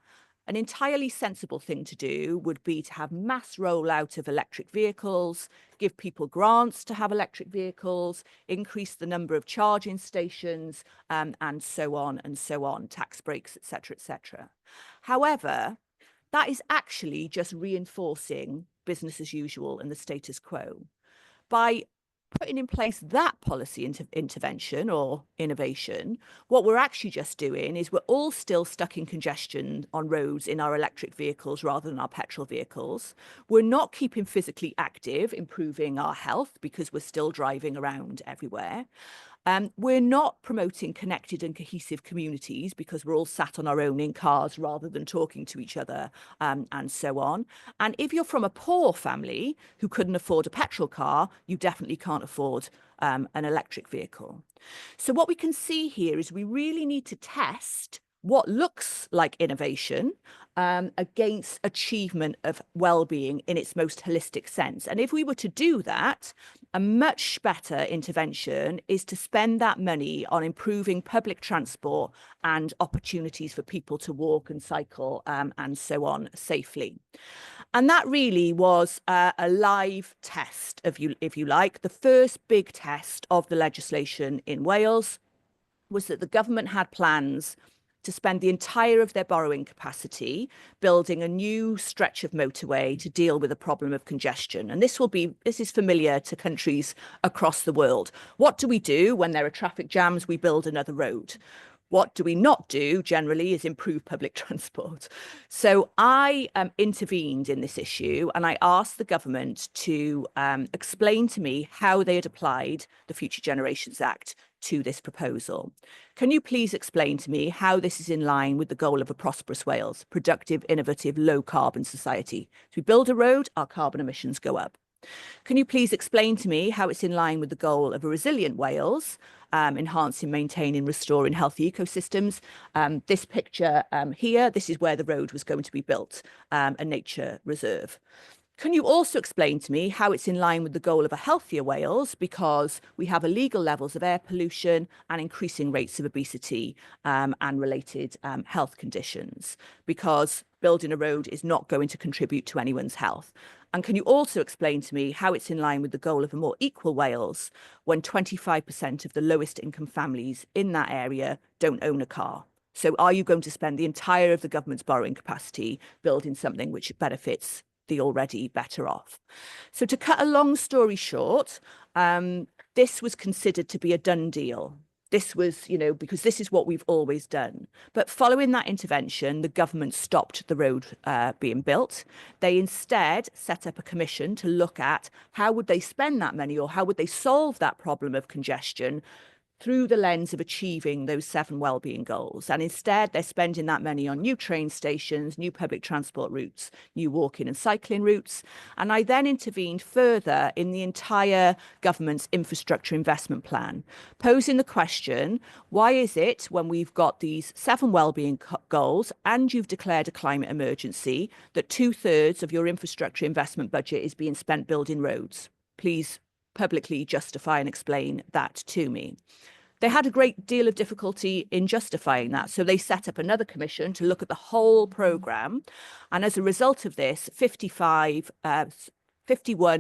an entirely sensible thing to do would be to have mass rollout of electric vehicles, give people grants to have electric vehicles, increase the number of charging stations, and so on, tax breaks, etc., etc. However, that is actually just reinforcing business as usual and the status quo. By putting in place that policy intervention or innovation, what we're actually just doing is we're all still stuck in congestion on roads in our electric vehicles rather than our petrol vehicles. We're not keeping physically active, improving our health because we're still driving around everywhere. We're not promoting connected and cohesive communities because we're all sat on our own in cars rather than talking to each other and so on. And if you're from a poor family who couldn't afford a petrol car, you definitely can't afford an electric vehicle. So what we can see here is we really need to test what looks like innovation against achievement of well-being in its most holistic sense. And if we were to do that, a much better intervention is to spend that money on improving public transport and opportunities for people to walk and cycle and so on safely. And that really was a live test, if you like. The first big test of the legislation in Wales was that the government had plans to spend the entire of their borrowing capacity building a new stretch of motorway to deal with the problem of congestion. And this is familiar to countries across the world. What do we do when there are traffic jams? We build another road. What do we not do generally is improve public transport. So I intervened in this issue and I asked the government to explain to me how they had applied the Future Generations Act to this proposal. Can you please explain to me how this is in line with the goal of a prosperous Wales, productive, innovative, low carbon society? If we build a road, our carbon emissions go up. Can you please explain to me how it's in line with the goal of a resilient Wales, enhancing, maintaining, restoring healthy ecosystems? This picture here, this is where the road was going to be built, a nature reserve. Can you also explain to me how it's in line with the goal of a healthier Wales, because we have illegal levels of air pollution and increasing rates of obesity and related health conditions, because building a road is not going to contribute to anyone's health? And can you also explain to me how it's in line with the goal of a more equal Wales when 25% of the lowest income families in that area don't own a car? So are you going to spend the entire of the government's borrowing capacity building something which benefits the already better off? So to cut a long story short, this was considered to be a done deal. This was, because this is what we've always done. But following that intervention, the government stopped the road being built. They instead set up a commission to look at how would they spend that money, or how would they solve that problem of congestion through the lens of achieving those 7 wellbeing goals. And instead, they're spending that money on new train stations, new public transport routes, new walking and cycling routes. And I then intervened further in the entire government's infrastructure investment plan, posing the question, why is it when we've got these 7 wellbeing goals and you've declared a climate emergency that 2/3 of your infrastructure investment budget is being spent building roads? Please publicly justify and explain that to me. They had a great deal of difficulty in justifying that. So they set up another commission to look at the whole programme. And as a result of this, 51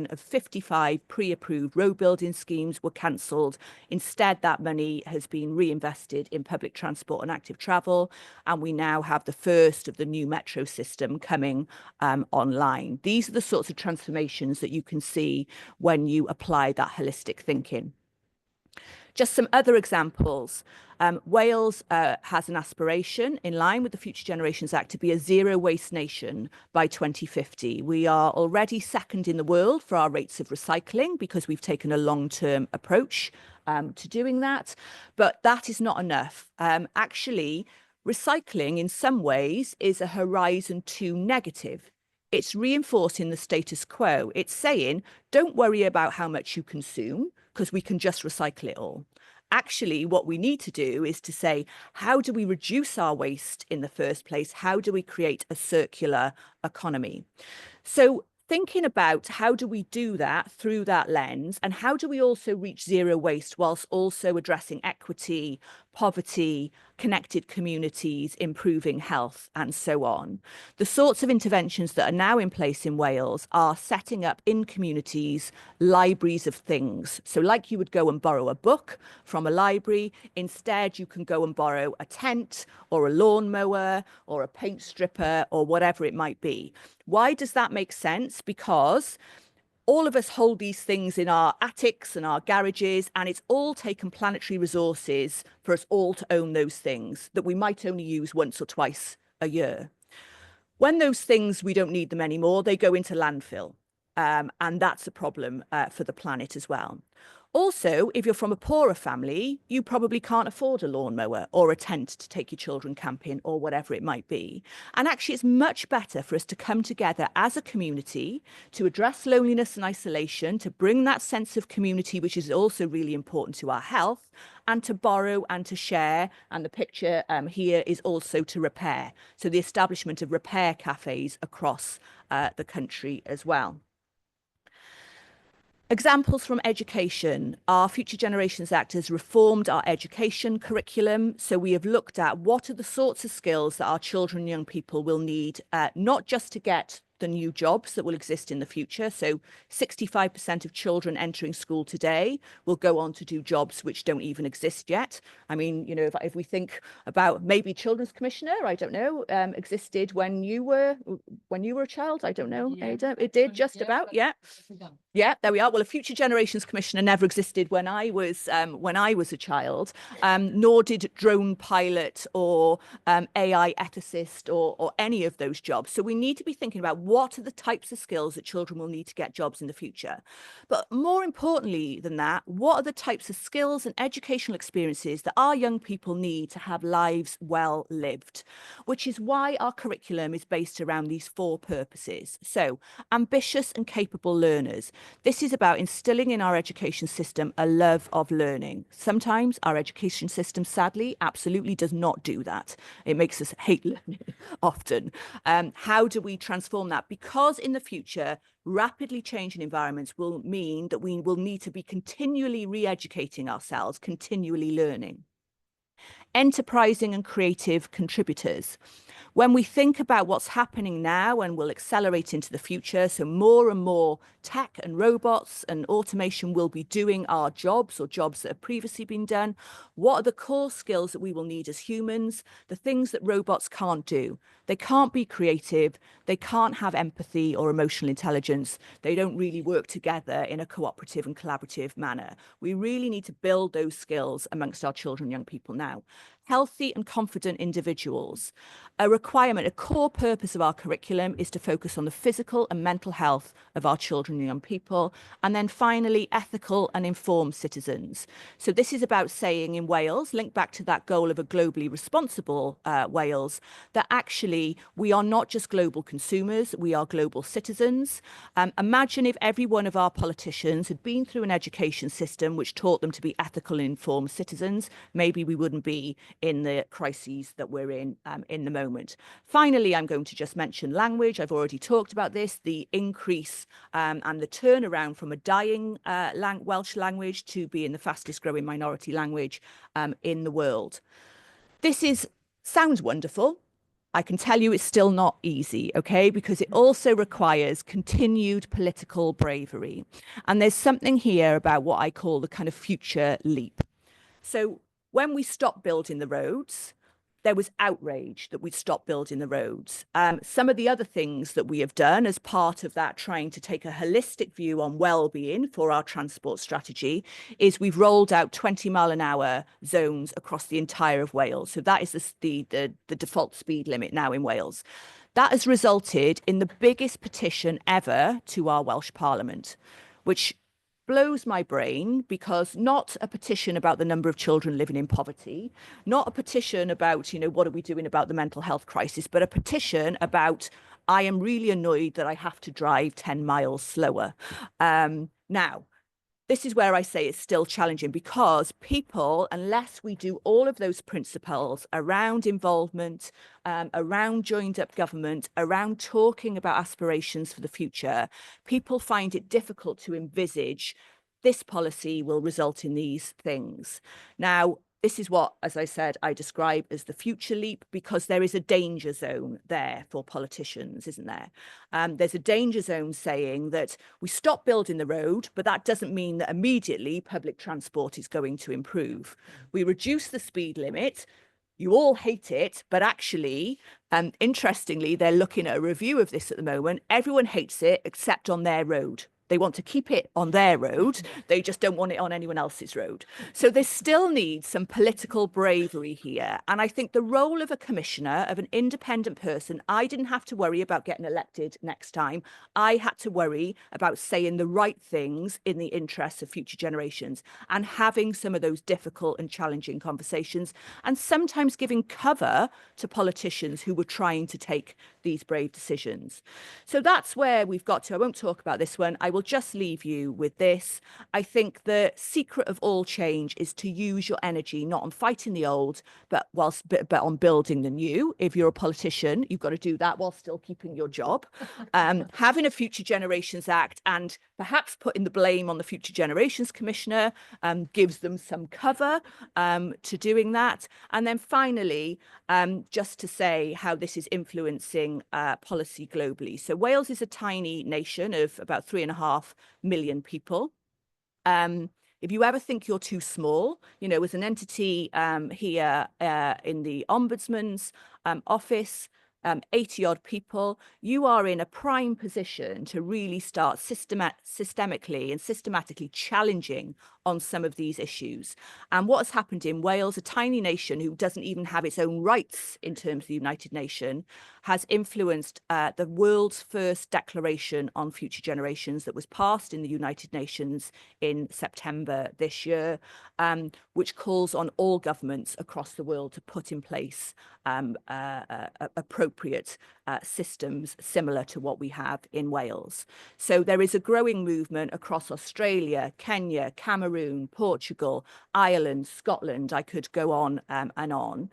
of 55 pre-approved road building schemes were cancelled. Instead, that money has been reinvested in public transport and active travel. And we now have the first of the new metro system coming online. These are the sorts of transformations that you can see when you apply that holistic thinking. Just some other examples. Wales has an aspiration in line with the Future Generations Act to be a zero waste nation by 2050. We are already second in the world for our rates of recycling because we've taken a long-term approach to doing that. But that is not enough. Actually, recycling in some ways is a Horizon 2 negative. It's reinforcing the status quo. It's saying, don't worry about how much you consume, because we can just recycle it all. Actually, what we need to do is to say, how do we reduce our waste in the first place? How do we create a circular economy? So thinking about how do we do that through that lens, and how do we also reach zero waste whilst also addressing equity, poverty, connected communities, improving health, and so on. The sorts of interventions that are now in place in Wales are setting up in communities libraries of things. So like you would go and borrow a book from a library, instead you can go and borrow a tent or a lawnmower or a paint stripper or whatever it might be. Why does that make sense? Because all of us hold these things in our attics and our garages, and it's all taken planetary resources for us all to own those things that we might only use once or twice a year. When those things, we don't need them anymore, they go into landfill. And that's a problem for the planet as well. Also, if you're from a poorer family, you probably can't afford a lawnmower or a tent to take your children camping or whatever it might be. And actually, it's much better for us to come together as a community to address loneliness and isolation, to bring that sense of community, which is also really important to our health, and to borrow and to share. And the picture here is also to repair. So the establishment of repair cafes across the country as well. Examples from education. Our Future Generations Act has reformed our education curriculum. So we have looked at what are the sorts of skills that our children and young people will need, not just to get the new jobs that will exist in the future. So 65% of children entering school today will go on to do jobs which don't even exist yet. I mean, you know, if we think about maybe Children's Commissioner, I don't know, existed when you were a child, I don't know, Ada. It did just about, yeah. Yeah, there we are. Well, a Future Generations Commissioner never existed when I was a child, nor did drone pilot or AI ethicist or any of those jobs. So we need to be thinking about what are the types of skills that children will need to get jobs in the future. But more importantly than that, what are the types of skills and educational experiences that our young people need to have lives well lived, which is why our curriculum is based around these 4 purposes. So ambitious and capable learners. This is about instilling in our education system a love of learning. Sometimes our education system, sadly, absolutely does not do that. It makes us hate learning often. How do we transform that? Because in the future, rapidly changing environments will mean that we will need to be continually re-educating ourselves, continually learning. Enterprising and creative contributors. When we think about what's happening now and will accelerate into the future, so more and more tech and robots and automation will be doing our jobs or jobs that have previously been done, what are the core skills that we will need as humans, the things that robots can't do? They can't be creative, they can't have empathy or emotional intelligence, they don't really work together in a cooperative and collaborative manner. We really need to build those skills amongst our children and young people now. Healthy and confident individuals. A requirement, a core purpose of our curriculum is to focus on the physical and mental health of our children and young people. And then finally, ethical and informed citizens. So this is about saying in Wales, linked back to that goal of a globally responsible Wales, that actually we are not just global consumers, we are global citizens. Imagine if every one of our politicians had been through an education system which taught them to be ethical and informed citizens, maybe we wouldn't be in the crises that we're in the moment. Finally, I'm going to just mention language. I've already talked about this, the increase and the turnaround from a dying Welsh language to being the fastest growing minority language in the world. This sounds wonderful. I can tell you it's still not easy, okay, because it also requires continued political bravery. And there's something here about what I call the kind of future leap. So when we stopped building the roads, there was outrage that we'd stop building the roads. Some of the other things that we have done as part of that, trying to take a holistic view on well-being for our transport strategy, is we've rolled out 20-mile-an-hour zones across the entire of Wales. So that is the default speed limit now in Wales. That has resulted in the biggest petition ever to our Welsh Parliament, which blows my brain, because not a petition about the number of children living in poverty, not a petition about, you know, what are we doing about the mental health crisis, but a petition about, I am really annoyed that I have to drive 10 miles slower. Now, this is where I say it's still challenging, because people, unless we do all of those principles around involvement, around joined up government, around talking about aspirations for the future, people find it difficult to envisage this policy will result in these things. Now, this is what, as I said, I describe as the future leap, because there is a danger zone there for politicians, isn't there? There's a danger zone saying that we stop building the road, but that doesn't mean that immediately public transport is going to improve. We reduce the speed limit. You all hate it, but actually, interestingly, they're looking at a review of this at the moment. Everyone hates it except on their road. They want to keep it on their road. They just don't want it on anyone else's road. So there still needs some political bravery here. And I think the role of a commissioner, of an independent person, I didn't have to worry about getting elected next time. I had to worry about saying the right things in the interests of future generations and having some of those difficult and challenging conversations, and sometimes giving cover to politicians who were trying to take these brave decisions. So that's where we've got to. I won't talk about this one. I will just leave you with this. I think the secret of all change is to use your energy not on fighting the old, but on building the new. If you're a politician, you've got to do that while still keeping your job. Having a Future Generations Act and perhaps putting the blame on the Future Generations Commissioner gives them some cover to doing that. And then finally, just to say how this is influencing policy globally. So Wales is a tiny nation of about 3.5 million people. If you ever think you're too small, you know, as an entity here in the Ombudsman's office, 80 odd people, you are in a prime position to really start systemically and systematically challenging on some of these issues. And what has happened in Wales, a tiny nation who doesn't even have its own rights in terms of the United Nations, has influenced the world's first declaration on future generations that was passed in the United Nations in September this year, which calls on all governments across the world to put in place appropriate systems similar to what we have in Wales. So there is a growing movement across Australia, Kenya, Cameroon, Portugal, Ireland, Scotland. I could go on and on.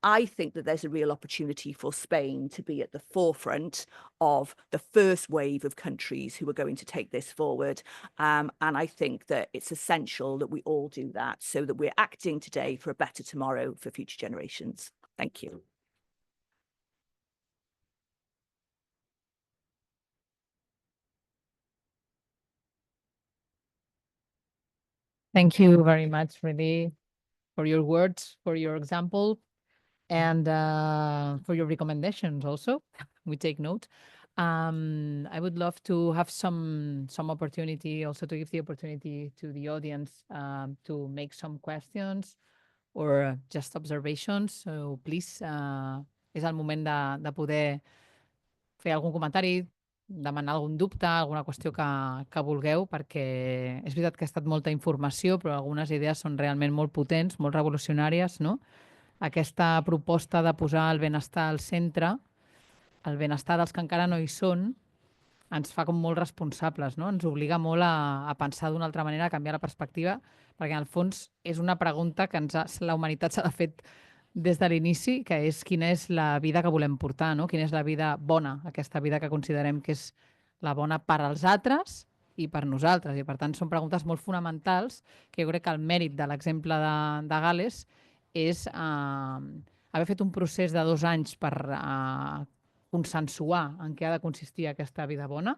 I think that there's a real opportunity for Spain to be at the forefront of the first wave of countries who are going to take this forward. And I think that it's essential that we all do that so that we're acting today for a better tomorrow for future generations. Thank you. Thank you very much, really, for your words, for your example, and for your recommendations also. We take note. I would love to have some opportunity, also to give the opportunity to the audience to make some questions or just observations. So please, és el moment de poder fer algun comentari, demanar algun dubte, alguna qüestió que vulgueu, perquè és veritat que ha estat molta informació, però algunes idees són realment molt potents, molt revolucionàries, no? Aquesta proposta de posar el benestar al centre, el benestar dels que encara no hi són, ens fa com molt responsables, no? Ens obliga molt a pensar d'una altra manera, a canviar la perspectiva, perquè en el fons és una pregunta que la humanitat s'ha fet des de l'inici, que és quina és la vida que volem portar, no? Quina és la vida bona, aquesta vida que considerem que és la bona per als altres i per nosaltres. I per tant són preguntes molt fonamentals que jo crec que el mèrit de l'exemple de Gal·les és haver fet un procés de 2 anys per consensuar en què ha de consistir aquesta vida bona,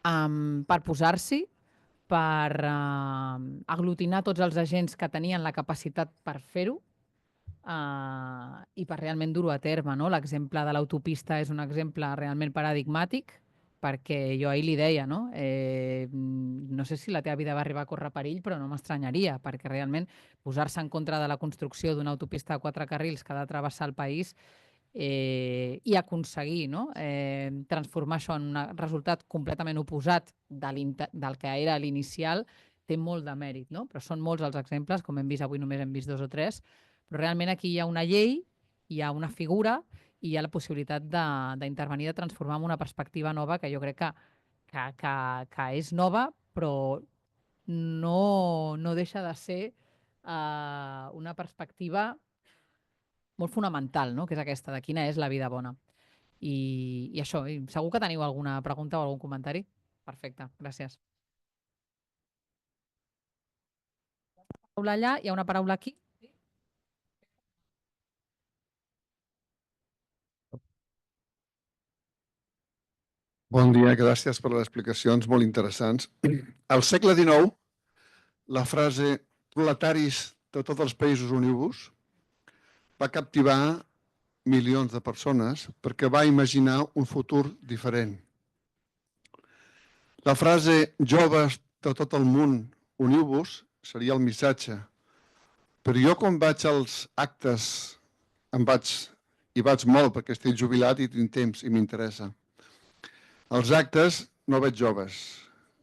per posar-s'hi, per aglutinar tots els agents que tenien la capacitat per fer-ho i per realment dur-ho a terme, no? L'exemple de l'autopista és un exemple realment paradigmàtic, perquè jo ahir li deia, no? No sé si la teva vida va arribar a córrer perill, però no m'estranyaria, perquè realment posar-se en contra de la construcció d'una autopista de 4 carrils que ha de travessar el país i aconseguir, no? Transformar això en un resultat completament oposat del que era l'inicial té molt de mèrit, no? Però són molts els exemples, com hem vist avui només hem vist 2 o 3, però realment aquí hi ha una llei, hi ha una figura i hi ha la possibilitat d'intervenir, de transformar en una perspectiva nova que jo crec que és nova, però no deixa de ser una perspectiva molt fonamental, no? Que és aquesta, de quina és la vida bona. I això, segur que teniu alguna pregunta o algun comentari? Perfecte, gràcies. Una paraula allà, hi ha una paraula aquí. Bon dia, gràcies per les explicacions molt interessants. Al segle XIX, la frase proletaris de tots els països uniu-vos va captivar milions de persones perquè va imaginar un futur diferent. La frase joves de tot el món, uniu-vos, seria el missatge. Però jo quan vaig als actes, hi vaig molt perquè estic jubilat i tinc temps i m'interessa. Als actes no veig joves.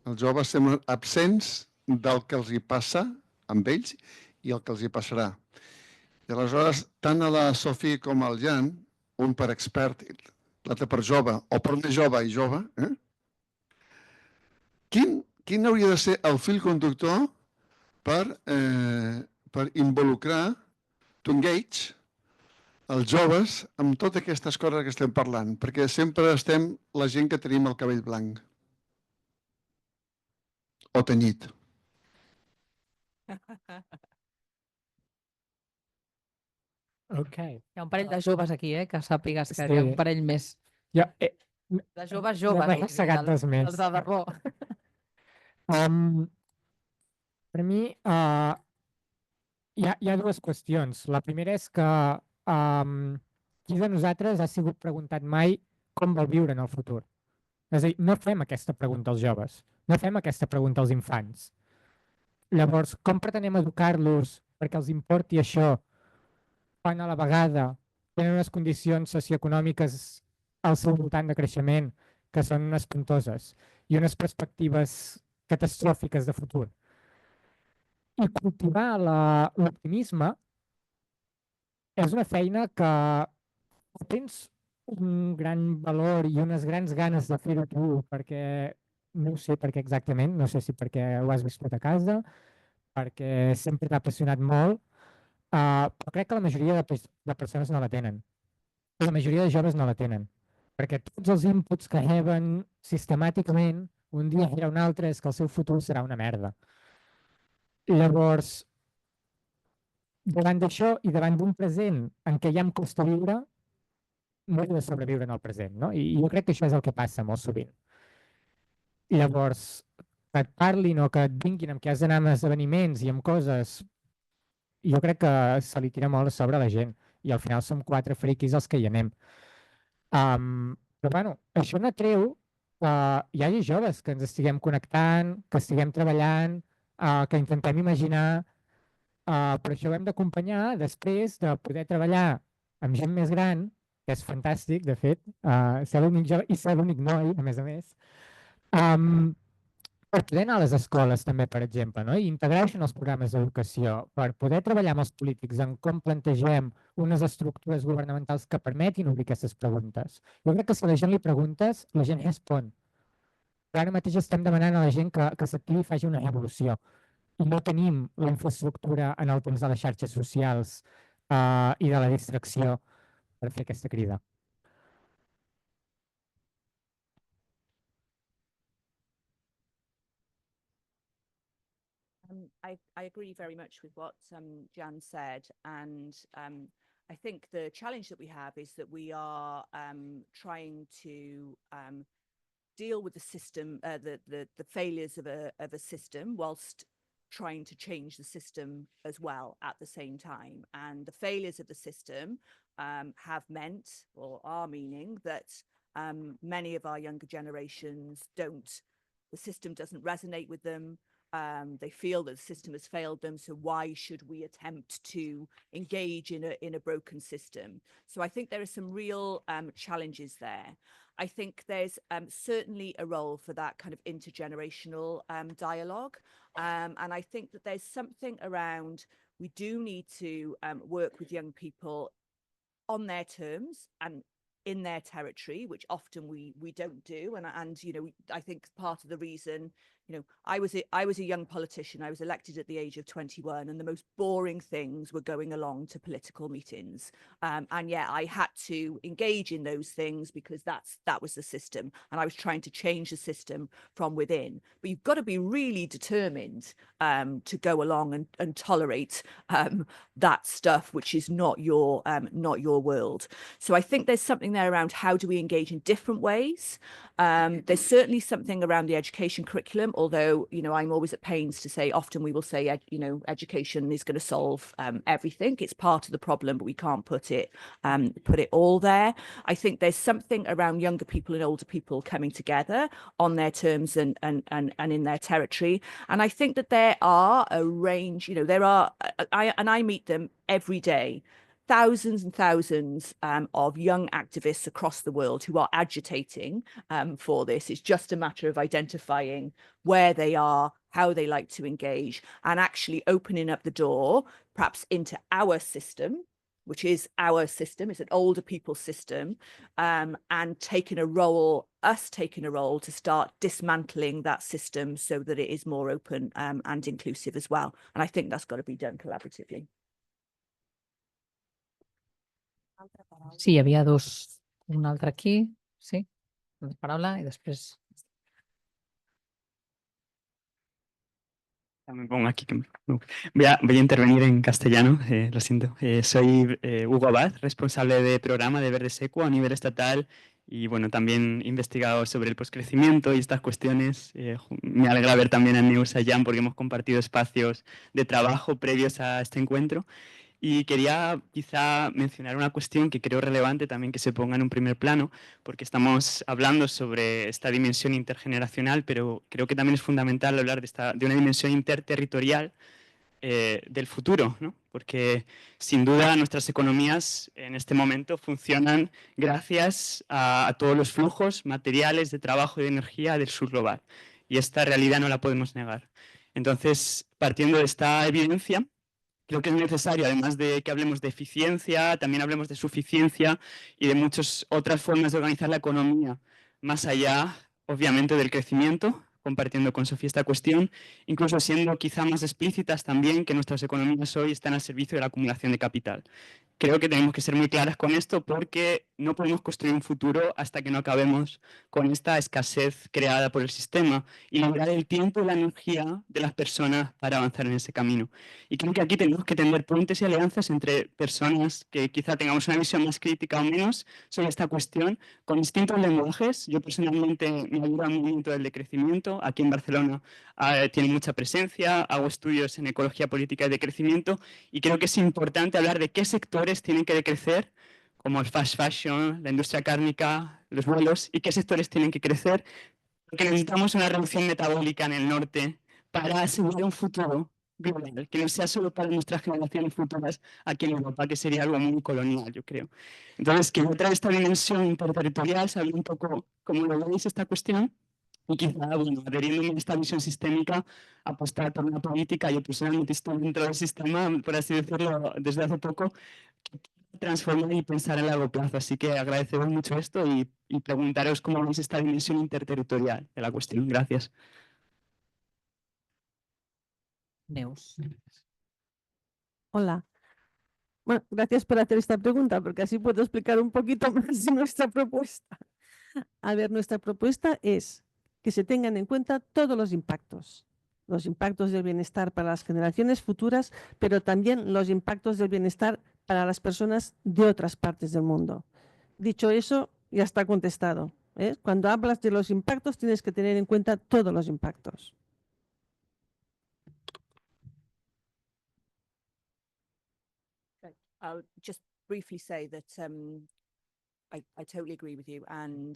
Els joves semblen absents del que els hi passa amb ells i el que els hi passarà. I aleshores, tant a la Sophie com al Jan, un per expert, l'altre per jove, o per més jove i jove, quin hauria de ser el fil conductor per involucrar, to engage, els joves amb totes aquestes coses que estem parlant? Perquè sempre estem la gent que tenim el cabell blanc. O tenyit. Ok. Hi ha un parell de joves aquí, que sàpigues que Sí. hi ha un parell més. Jo, De joves, joves. m'he assegat dos més. Els de debò. Per mi, hi ha dues qüestions. La primera és que qui de nosaltres ha sigut preguntat mai com vol viure en el futur? És a dir, no fem aquesta pregunta als joves, no fem aquesta pregunta als infants. Llavors, com pretenem educar-los perquè els importi això quan a la vegada tenen unes condicions socioeconòmiques al seu voltant de creixement que són espantoses i unes perspectives catastròfiques de futur? I cultivar l'optimisme és una feina que tens un gran valor i unes grans ganes de fer-ho tu, perquè no sé per què exactament, no sé si perquè ho has viscut a casa, perquè sempre t'ha apassionat molt, però crec que la majoria de persones no la tenen. La majoria de joves no la tenen, perquè tots els inputs que reben sistemàticament, un dia era un altre, és que el seu futur serà una merda. Llavors, davant d'això i davant d'un present en què ja em costa viure, no he de sobreviure en el present, no? I jo crec que això és el que passa molt sovint. Llavors, que et parlin o que et vinguin amb què has d'anar a esdeveniments i amb coses, jo crec que se li tira molt a sobre a la gent i al final som 4 friquis els que hi anem. Però bueno, això no treu que hi hagi joves que ens estiguem connectant, que estiguem treballant, que intentem imaginar, però això ho hem d'acompanyar després de poder treballar amb gent més gran, que és fantàstic, de fet, ser l'únic jove i ser l'únic noi, a més, per poder anar a les escoles també, per exemple, no? I integrar-se en els programes d'educació, per poder treballar amb els polítics en com plantegem unes estructures governamentals que permetin obrir aquestes preguntes. Jo crec que si a la gent li preguntes, la gent respon. Però ara mateix estem demanant a la gent que s'activi i faci una revolució. I no tenim la infraestructura en el temps de les xarxes socials i de la distracció per fer aquesta crida. I agree very much with what Jan said, and I think the challenge that we have is that we are trying to deal with the system, the failures of a system, whilst trying to change the system as well at the same time. And the failures of the system have meant, or are meaning, that many of our younger generations the system doesn't resonate with them. They feel that the system has failed them, so why should we attempt to engage in a broken system? So I think there are some real challenges there. I think there's certainly a role for that kind of intergenerational dialogue. And I think that there's something around, we do need to work with young people on their terms and in their territory, which often we don't do. And you know, I think part of the reason, you know, I was a young politician. I was elected at the age of 21, and the most boring things were going along to political meetings. And yeah, I had to engage in those things because that was the system, and I was trying to change the system from within. But you've got to be really determined to go along and tolerate that stuff which is not your world. So I think there's something there around how do we engage in different ways. There's certainly something around the education curriculum, although, you know, I'm always at pains to say, often we will say, you know, education is going to solve everything. It's part of the problem, but we can't put it all there. I think there's something around younger people and older people coming together on their terms and in their territory. And I think that there are a range, you know, I meet them every day. Thousands and thousands of young activists across the world who are agitating for this. It's just a matter of identifying where they are, how they like to engage, and actually opening up the door, perhaps into our system, which is our system, it's an older people's system, and taking a role to start dismantling that system so that it is more open and inclusive as well. And I think that's got to be done collaboratively. Sí, hi havia dos, un altre aquí, sí, la paraula i després... Me pongo aquí. Voy a intervenir en castellano, lo siento. Soy Hugo Abad, responsable de programa de Verde Seco a nivel estatal y bueno, también investigador sobre el poscrecimiento y estas cuestiones. Me alegra ver también a Neus y Jan porque hemos compartido espacios de trabajo previos a este encuentro. Y quería quizá mencionar una cuestión que creo relevante también que se ponga en un primer plano, porque estamos hablando sobre esta dimensión intergeneracional, pero creo que también es fundamental hablar de una dimensión interterritorial del futuro, ¿no? Porque sin duda nuestras economías en este momento funcionan gracias a todos los flujos materiales de trabajo y de energía del sur global. Y esta realidad no la podemos negar. Entonces, partiendo de esta evidencia, creo que es necesario, además de que hablemos de eficiencia, también hablemos de suficiencia y de muchas otras formas de organizar la economía, más allá, obviamente, del crecimiento, compartiendo con Sofía esta cuestión, incluso siendo quizá más explícitas también que nuestras economías hoy están al servicio de la acumulación de capital. Creo que tenemos que ser muy claras con esto porque no podemos construir un futuro hasta que no acabemos con esta escasez creada por el sistema y lograr el tiempo y la energía de las personas para avanzar en ese camino. Y creo que aquí tenemos que tender puentes y alianzas entre personas que quizá tengamos una visión más crítica o menos sobre esta cuestión, con distintos lenguajes. Yo personalmente me ayudo al movimiento del decrecimiento. Aquí en Barcelona tiene mucha presencia, hago estudios en ecología política y de crecimiento y creo que es importante hablar de qué sectores tienen que decrecer, como el fast fashion, la industria cárnica, los vuelos, y qué sectores tienen que crecer, porque necesitamos una reducción metabólica en el norte para asegurar un futuro global, que no sea solo para nuestras generaciones futuras aquí en Europa, que sería algo muy colonial, yo creo. Entonces, que trae esta dimensión interterritorial, saber un poco cómo lo veis esta cuestión, y quizá, bueno, adheriéndome a esta visión sistémica, apostar por una política, yo personalmente estoy dentro del sistema, por así decirlo, desde hace poco, transformar y pensar a largo plazo. Así que agradeceros mucho esto y preguntaros cómo veis esta dimensión interterritorial de la cuestión. Gracias. Neus. Hola. Bueno, gracias por hacer esta pregunta, porque así puedo explicar un poquito más de nuestra propuesta. A ver, nuestra propuesta es que se tengan en cuenta todos los impactos del bienestar para las generaciones futuras, pero también los impactos del bienestar para las personas de otras partes del mundo. Dicho eso, ya está contestado. Cuando hablas de los impactos, tienes que tener en cuenta todos los impactos. I'll just briefly say that I totally agree with you, and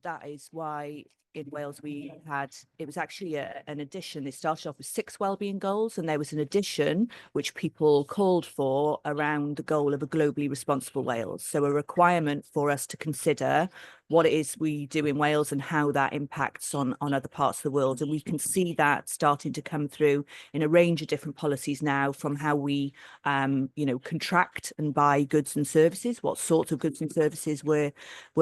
that is why in Wales it was actually an addition. It started off with 6 wellbeing goals, and there was an addition which people called for around the goal of a globally responsible Wales. So a requirement for us to consider what it is we do in Wales and how that impacts on other parts of the world. And we can see that starting to come through in a range of different policies now, from how we, contract and buy goods and services, what sorts of goods and services we're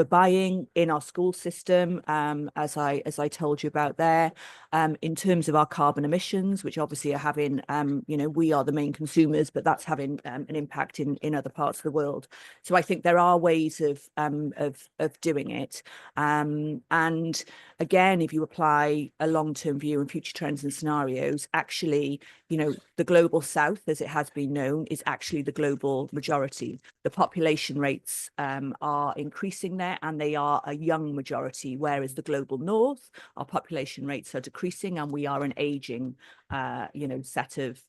buying in our school system, as I told you about there, in terms of our carbon emissions, which obviously are having, we are the main consumers, but that's having an impact in other parts of the world. So I think there are ways of doing it. And again, if you apply a long-term view and future trends and scenarios, actually, the global south, as it has been known, is actually the global majority. the population rates are increasing there, and they are a young majority, whereas the global north, our population rates are decreasing, and we are an aging, set of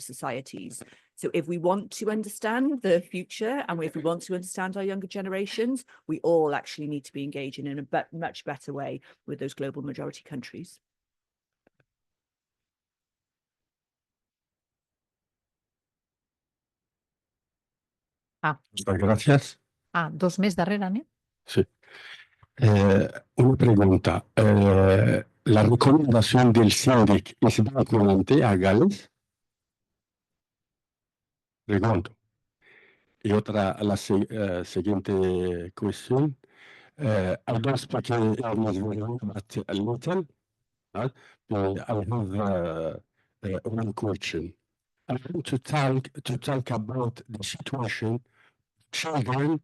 societies. So if we want to understand the future, and if we want to understand our younger generations, we all actually need to be engaging in a much better way with those global majority countries. Muchas gracias. Dos més darrere, ¿no? Sí. Una pregunta. ¿La recomendación del síndic es vinculante a Gales? Pregunto. Y otra, la siguiente cuestión. I don't speak English very well, but a little. I have one question. I want to talk about the situation of children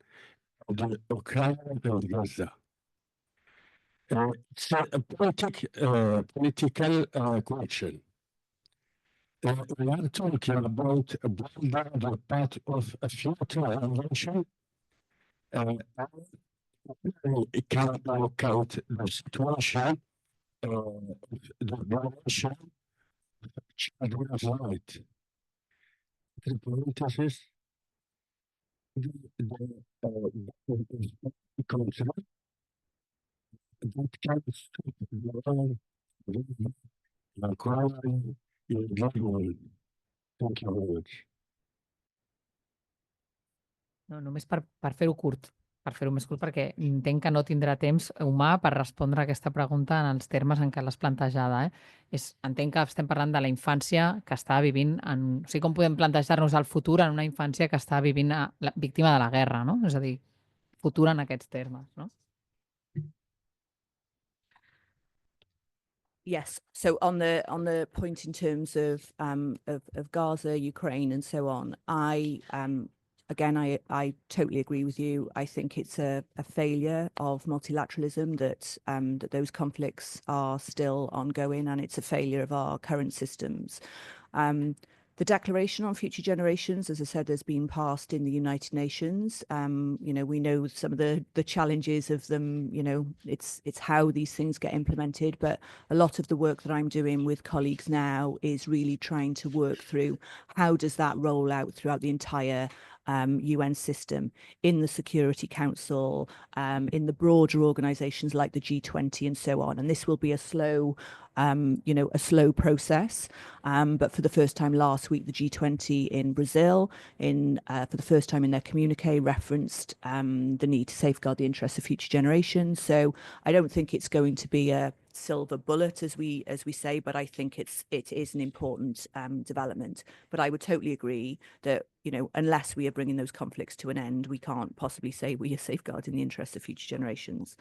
in Ukraine and Gaza. It's a political question. We are talking about building the path of a future generation. We can work out the situation of the generation children's right. The parenthesis, the country that can stop the war, the crime, in the world. Thank you very much. No, només per fer-ho curt, per fer-ho més curt, perquè entenc que no tindrà temps humà per respondre a aquesta pregunta en els termes en què l'has plantejada. Entenc que estem parlant de la infància que està vivint, o sigui, com podem plantejar-nos el futur en una infància que està vivint víctima de la guerra, no? És a dir, futur en aquests termes, no? Yes. So on the point in terms of Gaza, Ukraine, and so on, I totally agree with you. I think it's a failure of multilateralism that those conflicts are still ongoing, and it's a failure of our current systems. The Declaration on Future Generations, as I said, has been passed in the United Nations. We know some of the challenges of them. It's how these things get implemented. But a lot of the work that I'm doing with colleagues now is really trying to work through how does that roll out throughout the entire UN system, in the Security Council, in the broader organisations like the G20 and so on. And this will be a slow process. But for the first time last week, the G20 in Brazil, for the first time in their communique, referenced the need to safeguard the interests of future generations. So I don't think it's going to be a silver bullet, as we say, but I think it is an important development. But I would totally agree that unless we are bringing those conflicts to an end, we can't possibly say we are safeguarding the interests of future generations.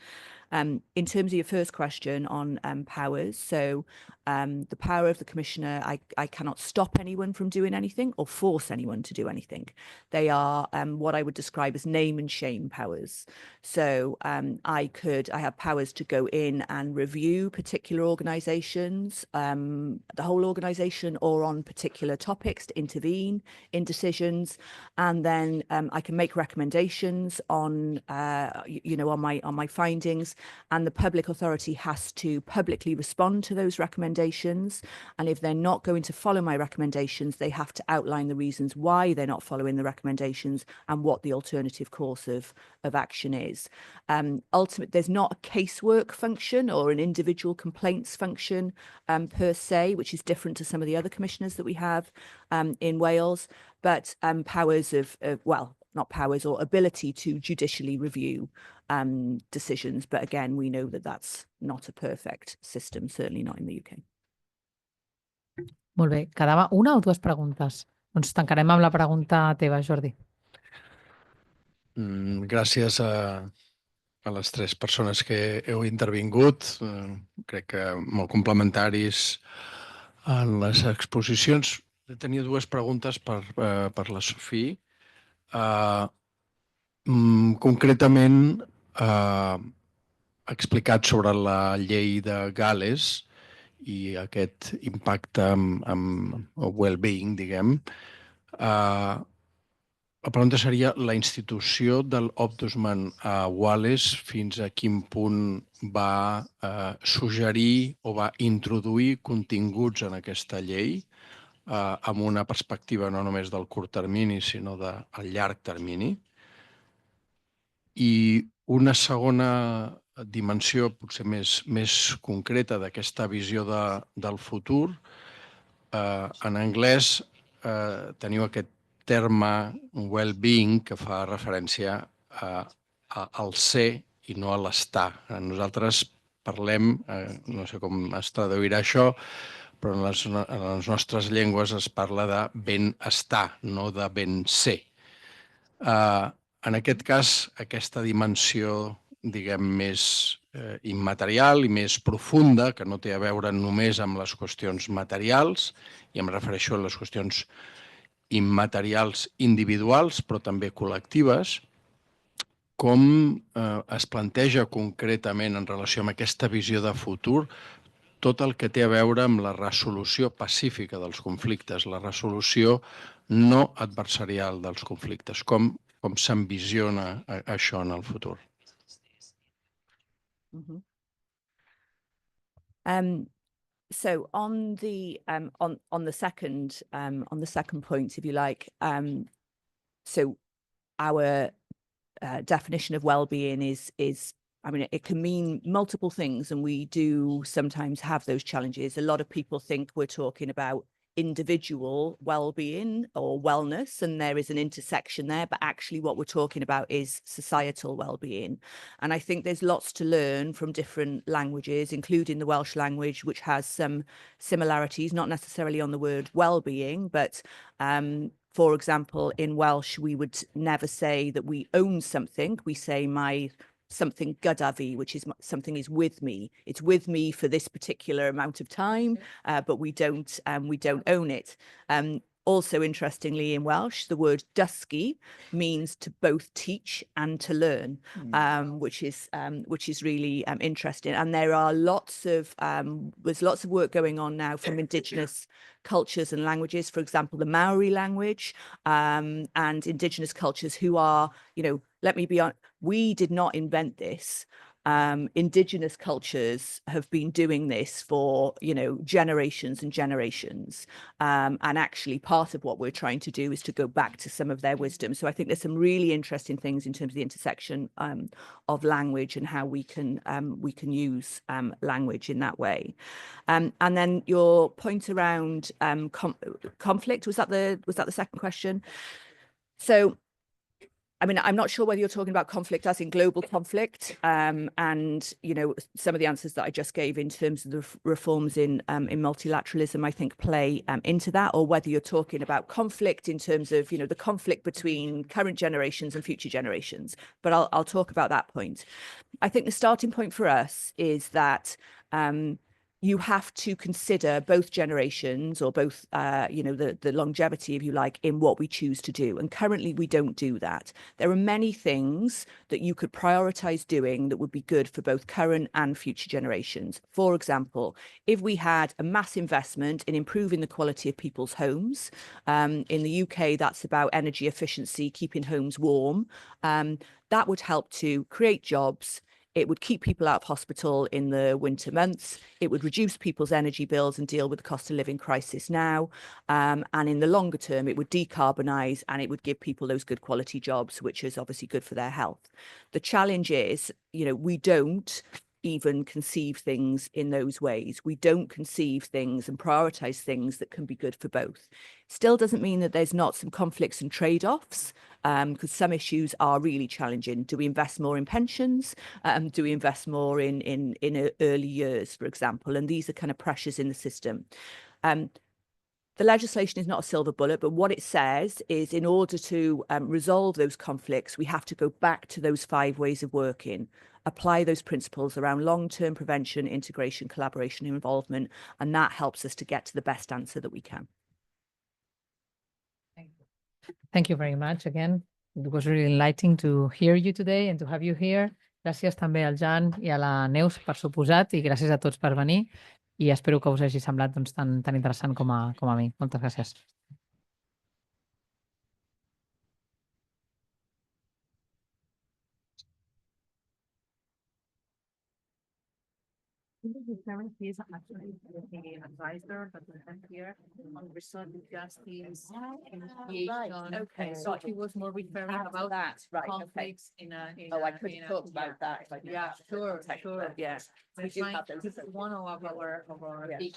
In terms of your first question on powers, so the power of the Commissioner, I cannot stop anyone from doing anything or force anyone to do anything. They are what I would describe as name and shame powers. So I have powers to go in and review particular organisations, the whole organisation, or on particular topics, to intervene in decisions, and then I can make recommendations on my findings, and the public authority has to publicly respond to those recommendations. And if they're not going to follow my recommendations, they have to outline the reasons why they're not following the recommendations and what the alternative course of action is. Ultimately, there's not a casework function or an individual complaints function per se, which is different to some of the other commissioners that we have in Wales, but powers not powers, or ability to judicially review decisions. But again, we know that that's not a perfect system, certainly not in the UK. Molt bé. Quedava una o dues preguntes? Doncs tancarem amb la pregunta teva, Jordi. Gràcies a les tres persones que heu intervingut. Crec que molt complementaris en les exposicions. Tenia dues preguntes per la Sophie. Concretament, ha explicat sobre la llei de Gal·les i aquest impacte amb el well-being, diguem. La pregunta seria la institució del Ombudsman a Wales fins a quin punt va suggerir o va introduir continguts en aquesta llei amb una perspectiva no només del curt termini, sinó del llarg termini. I una segona dimensió potser més concreta d'aquesta visió del futur, en anglès teniu aquest terme well-being que fa referència al ser i no a l'estar. Nosaltres parlem, no sé com es traduirà això, però en les nostres llengües es parla de benestar, no de ben ser. En aquest cas, aquesta dimensió, diguem, més immaterial i més profunda, que no té a veure només amb les qüestions materials, i em refereixo a les qüestions immaterials individuals, però també col·lectives, com es planteja concretament en relació amb aquesta visió de futur tot el que té a veure amb la resolució pacífica dels conflictes, la resolució no adversarial dels conflictes, com s'envisiona això en el futur. So on the second point, if you like, so our definition of well-being is I mean, it can mean multiple things, and we do sometimes have those challenges. A lot of people think we're talking about individual well-being or wellness, and there is an intersection there, but actually what we're talking about is societal well-being. And I think there's lots to learn from different languages, including the Welsh language, which has some similarities, not necessarily on the word well-being, but for example, in Welsh, we would never say that we own something. We say something gyda fi, which is something is with me. It's with me for this particular amount of time, but we don't own it. Also, interestingly, in Welsh, the word dysgu means to both teach and to learn, which is really interesting. And there are there's lots of work going on now from Indigenous cultures and languages, for example, the Maori language, and Indigenous cultures who are, let me be honest, we did not invent this. Indigenous cultures have been doing this for, generations and generations. And actually part of what we're trying to do is to go back to some of their wisdom. So I think there's some really interesting things in terms of the intersection of language and how we can use language in that way. And then your point around conflict, was that the second question? So I mean, I'm not sure whether you're talking about conflict as in global conflict, and some of the answers that I just gave in terms of the reforms in multilateralism, I think play into that, or whether you're talking about conflict in terms of the conflict between current generations and future generations. But I'll talk about that point. I think the starting point for us is that you have to consider both generations, or both, the longevity, if you like, in what we choose to do. And currently we don't do that. There are many things that you could prioritize doing that would be good for both current and future generations. For example, if we had a mass investment in improving the quality of people's homes, in the UK, that's about energy efficiency, keeping homes warm. That would help to create jobs. It would keep people out of hospital in the winter months. It would reduce people's energy bills and deal with the cost of living crisis now. And in the longer term, it would decarbonise and it would give people those good quality jobs, which is obviously good for their health. The challenge is, we don't even conceive things in those ways. We don't conceive things and prioritise things that can be good for both. Still doesn't mean that there's not some conflicts and trade-offs, because some issues are really challenging. Do we invest more in pensions? Do we invest more in early years, for example? And these are kind of pressures in the system. The legislation is not a silver bullet, but what it says is in order to resolve those conflicts, we have to go back to those 5 ways of working, apply those principles around long-term prevention, integration, collaboration, and involvement, and that helps us to get to the best answer that we can. Thank you very much again. It was really enlightening to hear you today and to have you here. Gràcies també al Jan i a la Neus, per suposat, i gràcies a tots per venir. I espero que us hagi semblat tan interessant com a mi. Moltes gràcies. He is actually the advisor that we have here on restorative justice, mediation. Okay, So right. he was more referring about that, right, okay. conflicts in a. Oh, I could have talked about that if I didn't Yeah, have the sure, context, sure. but yeah, we do have those. This is one of our Yeah. big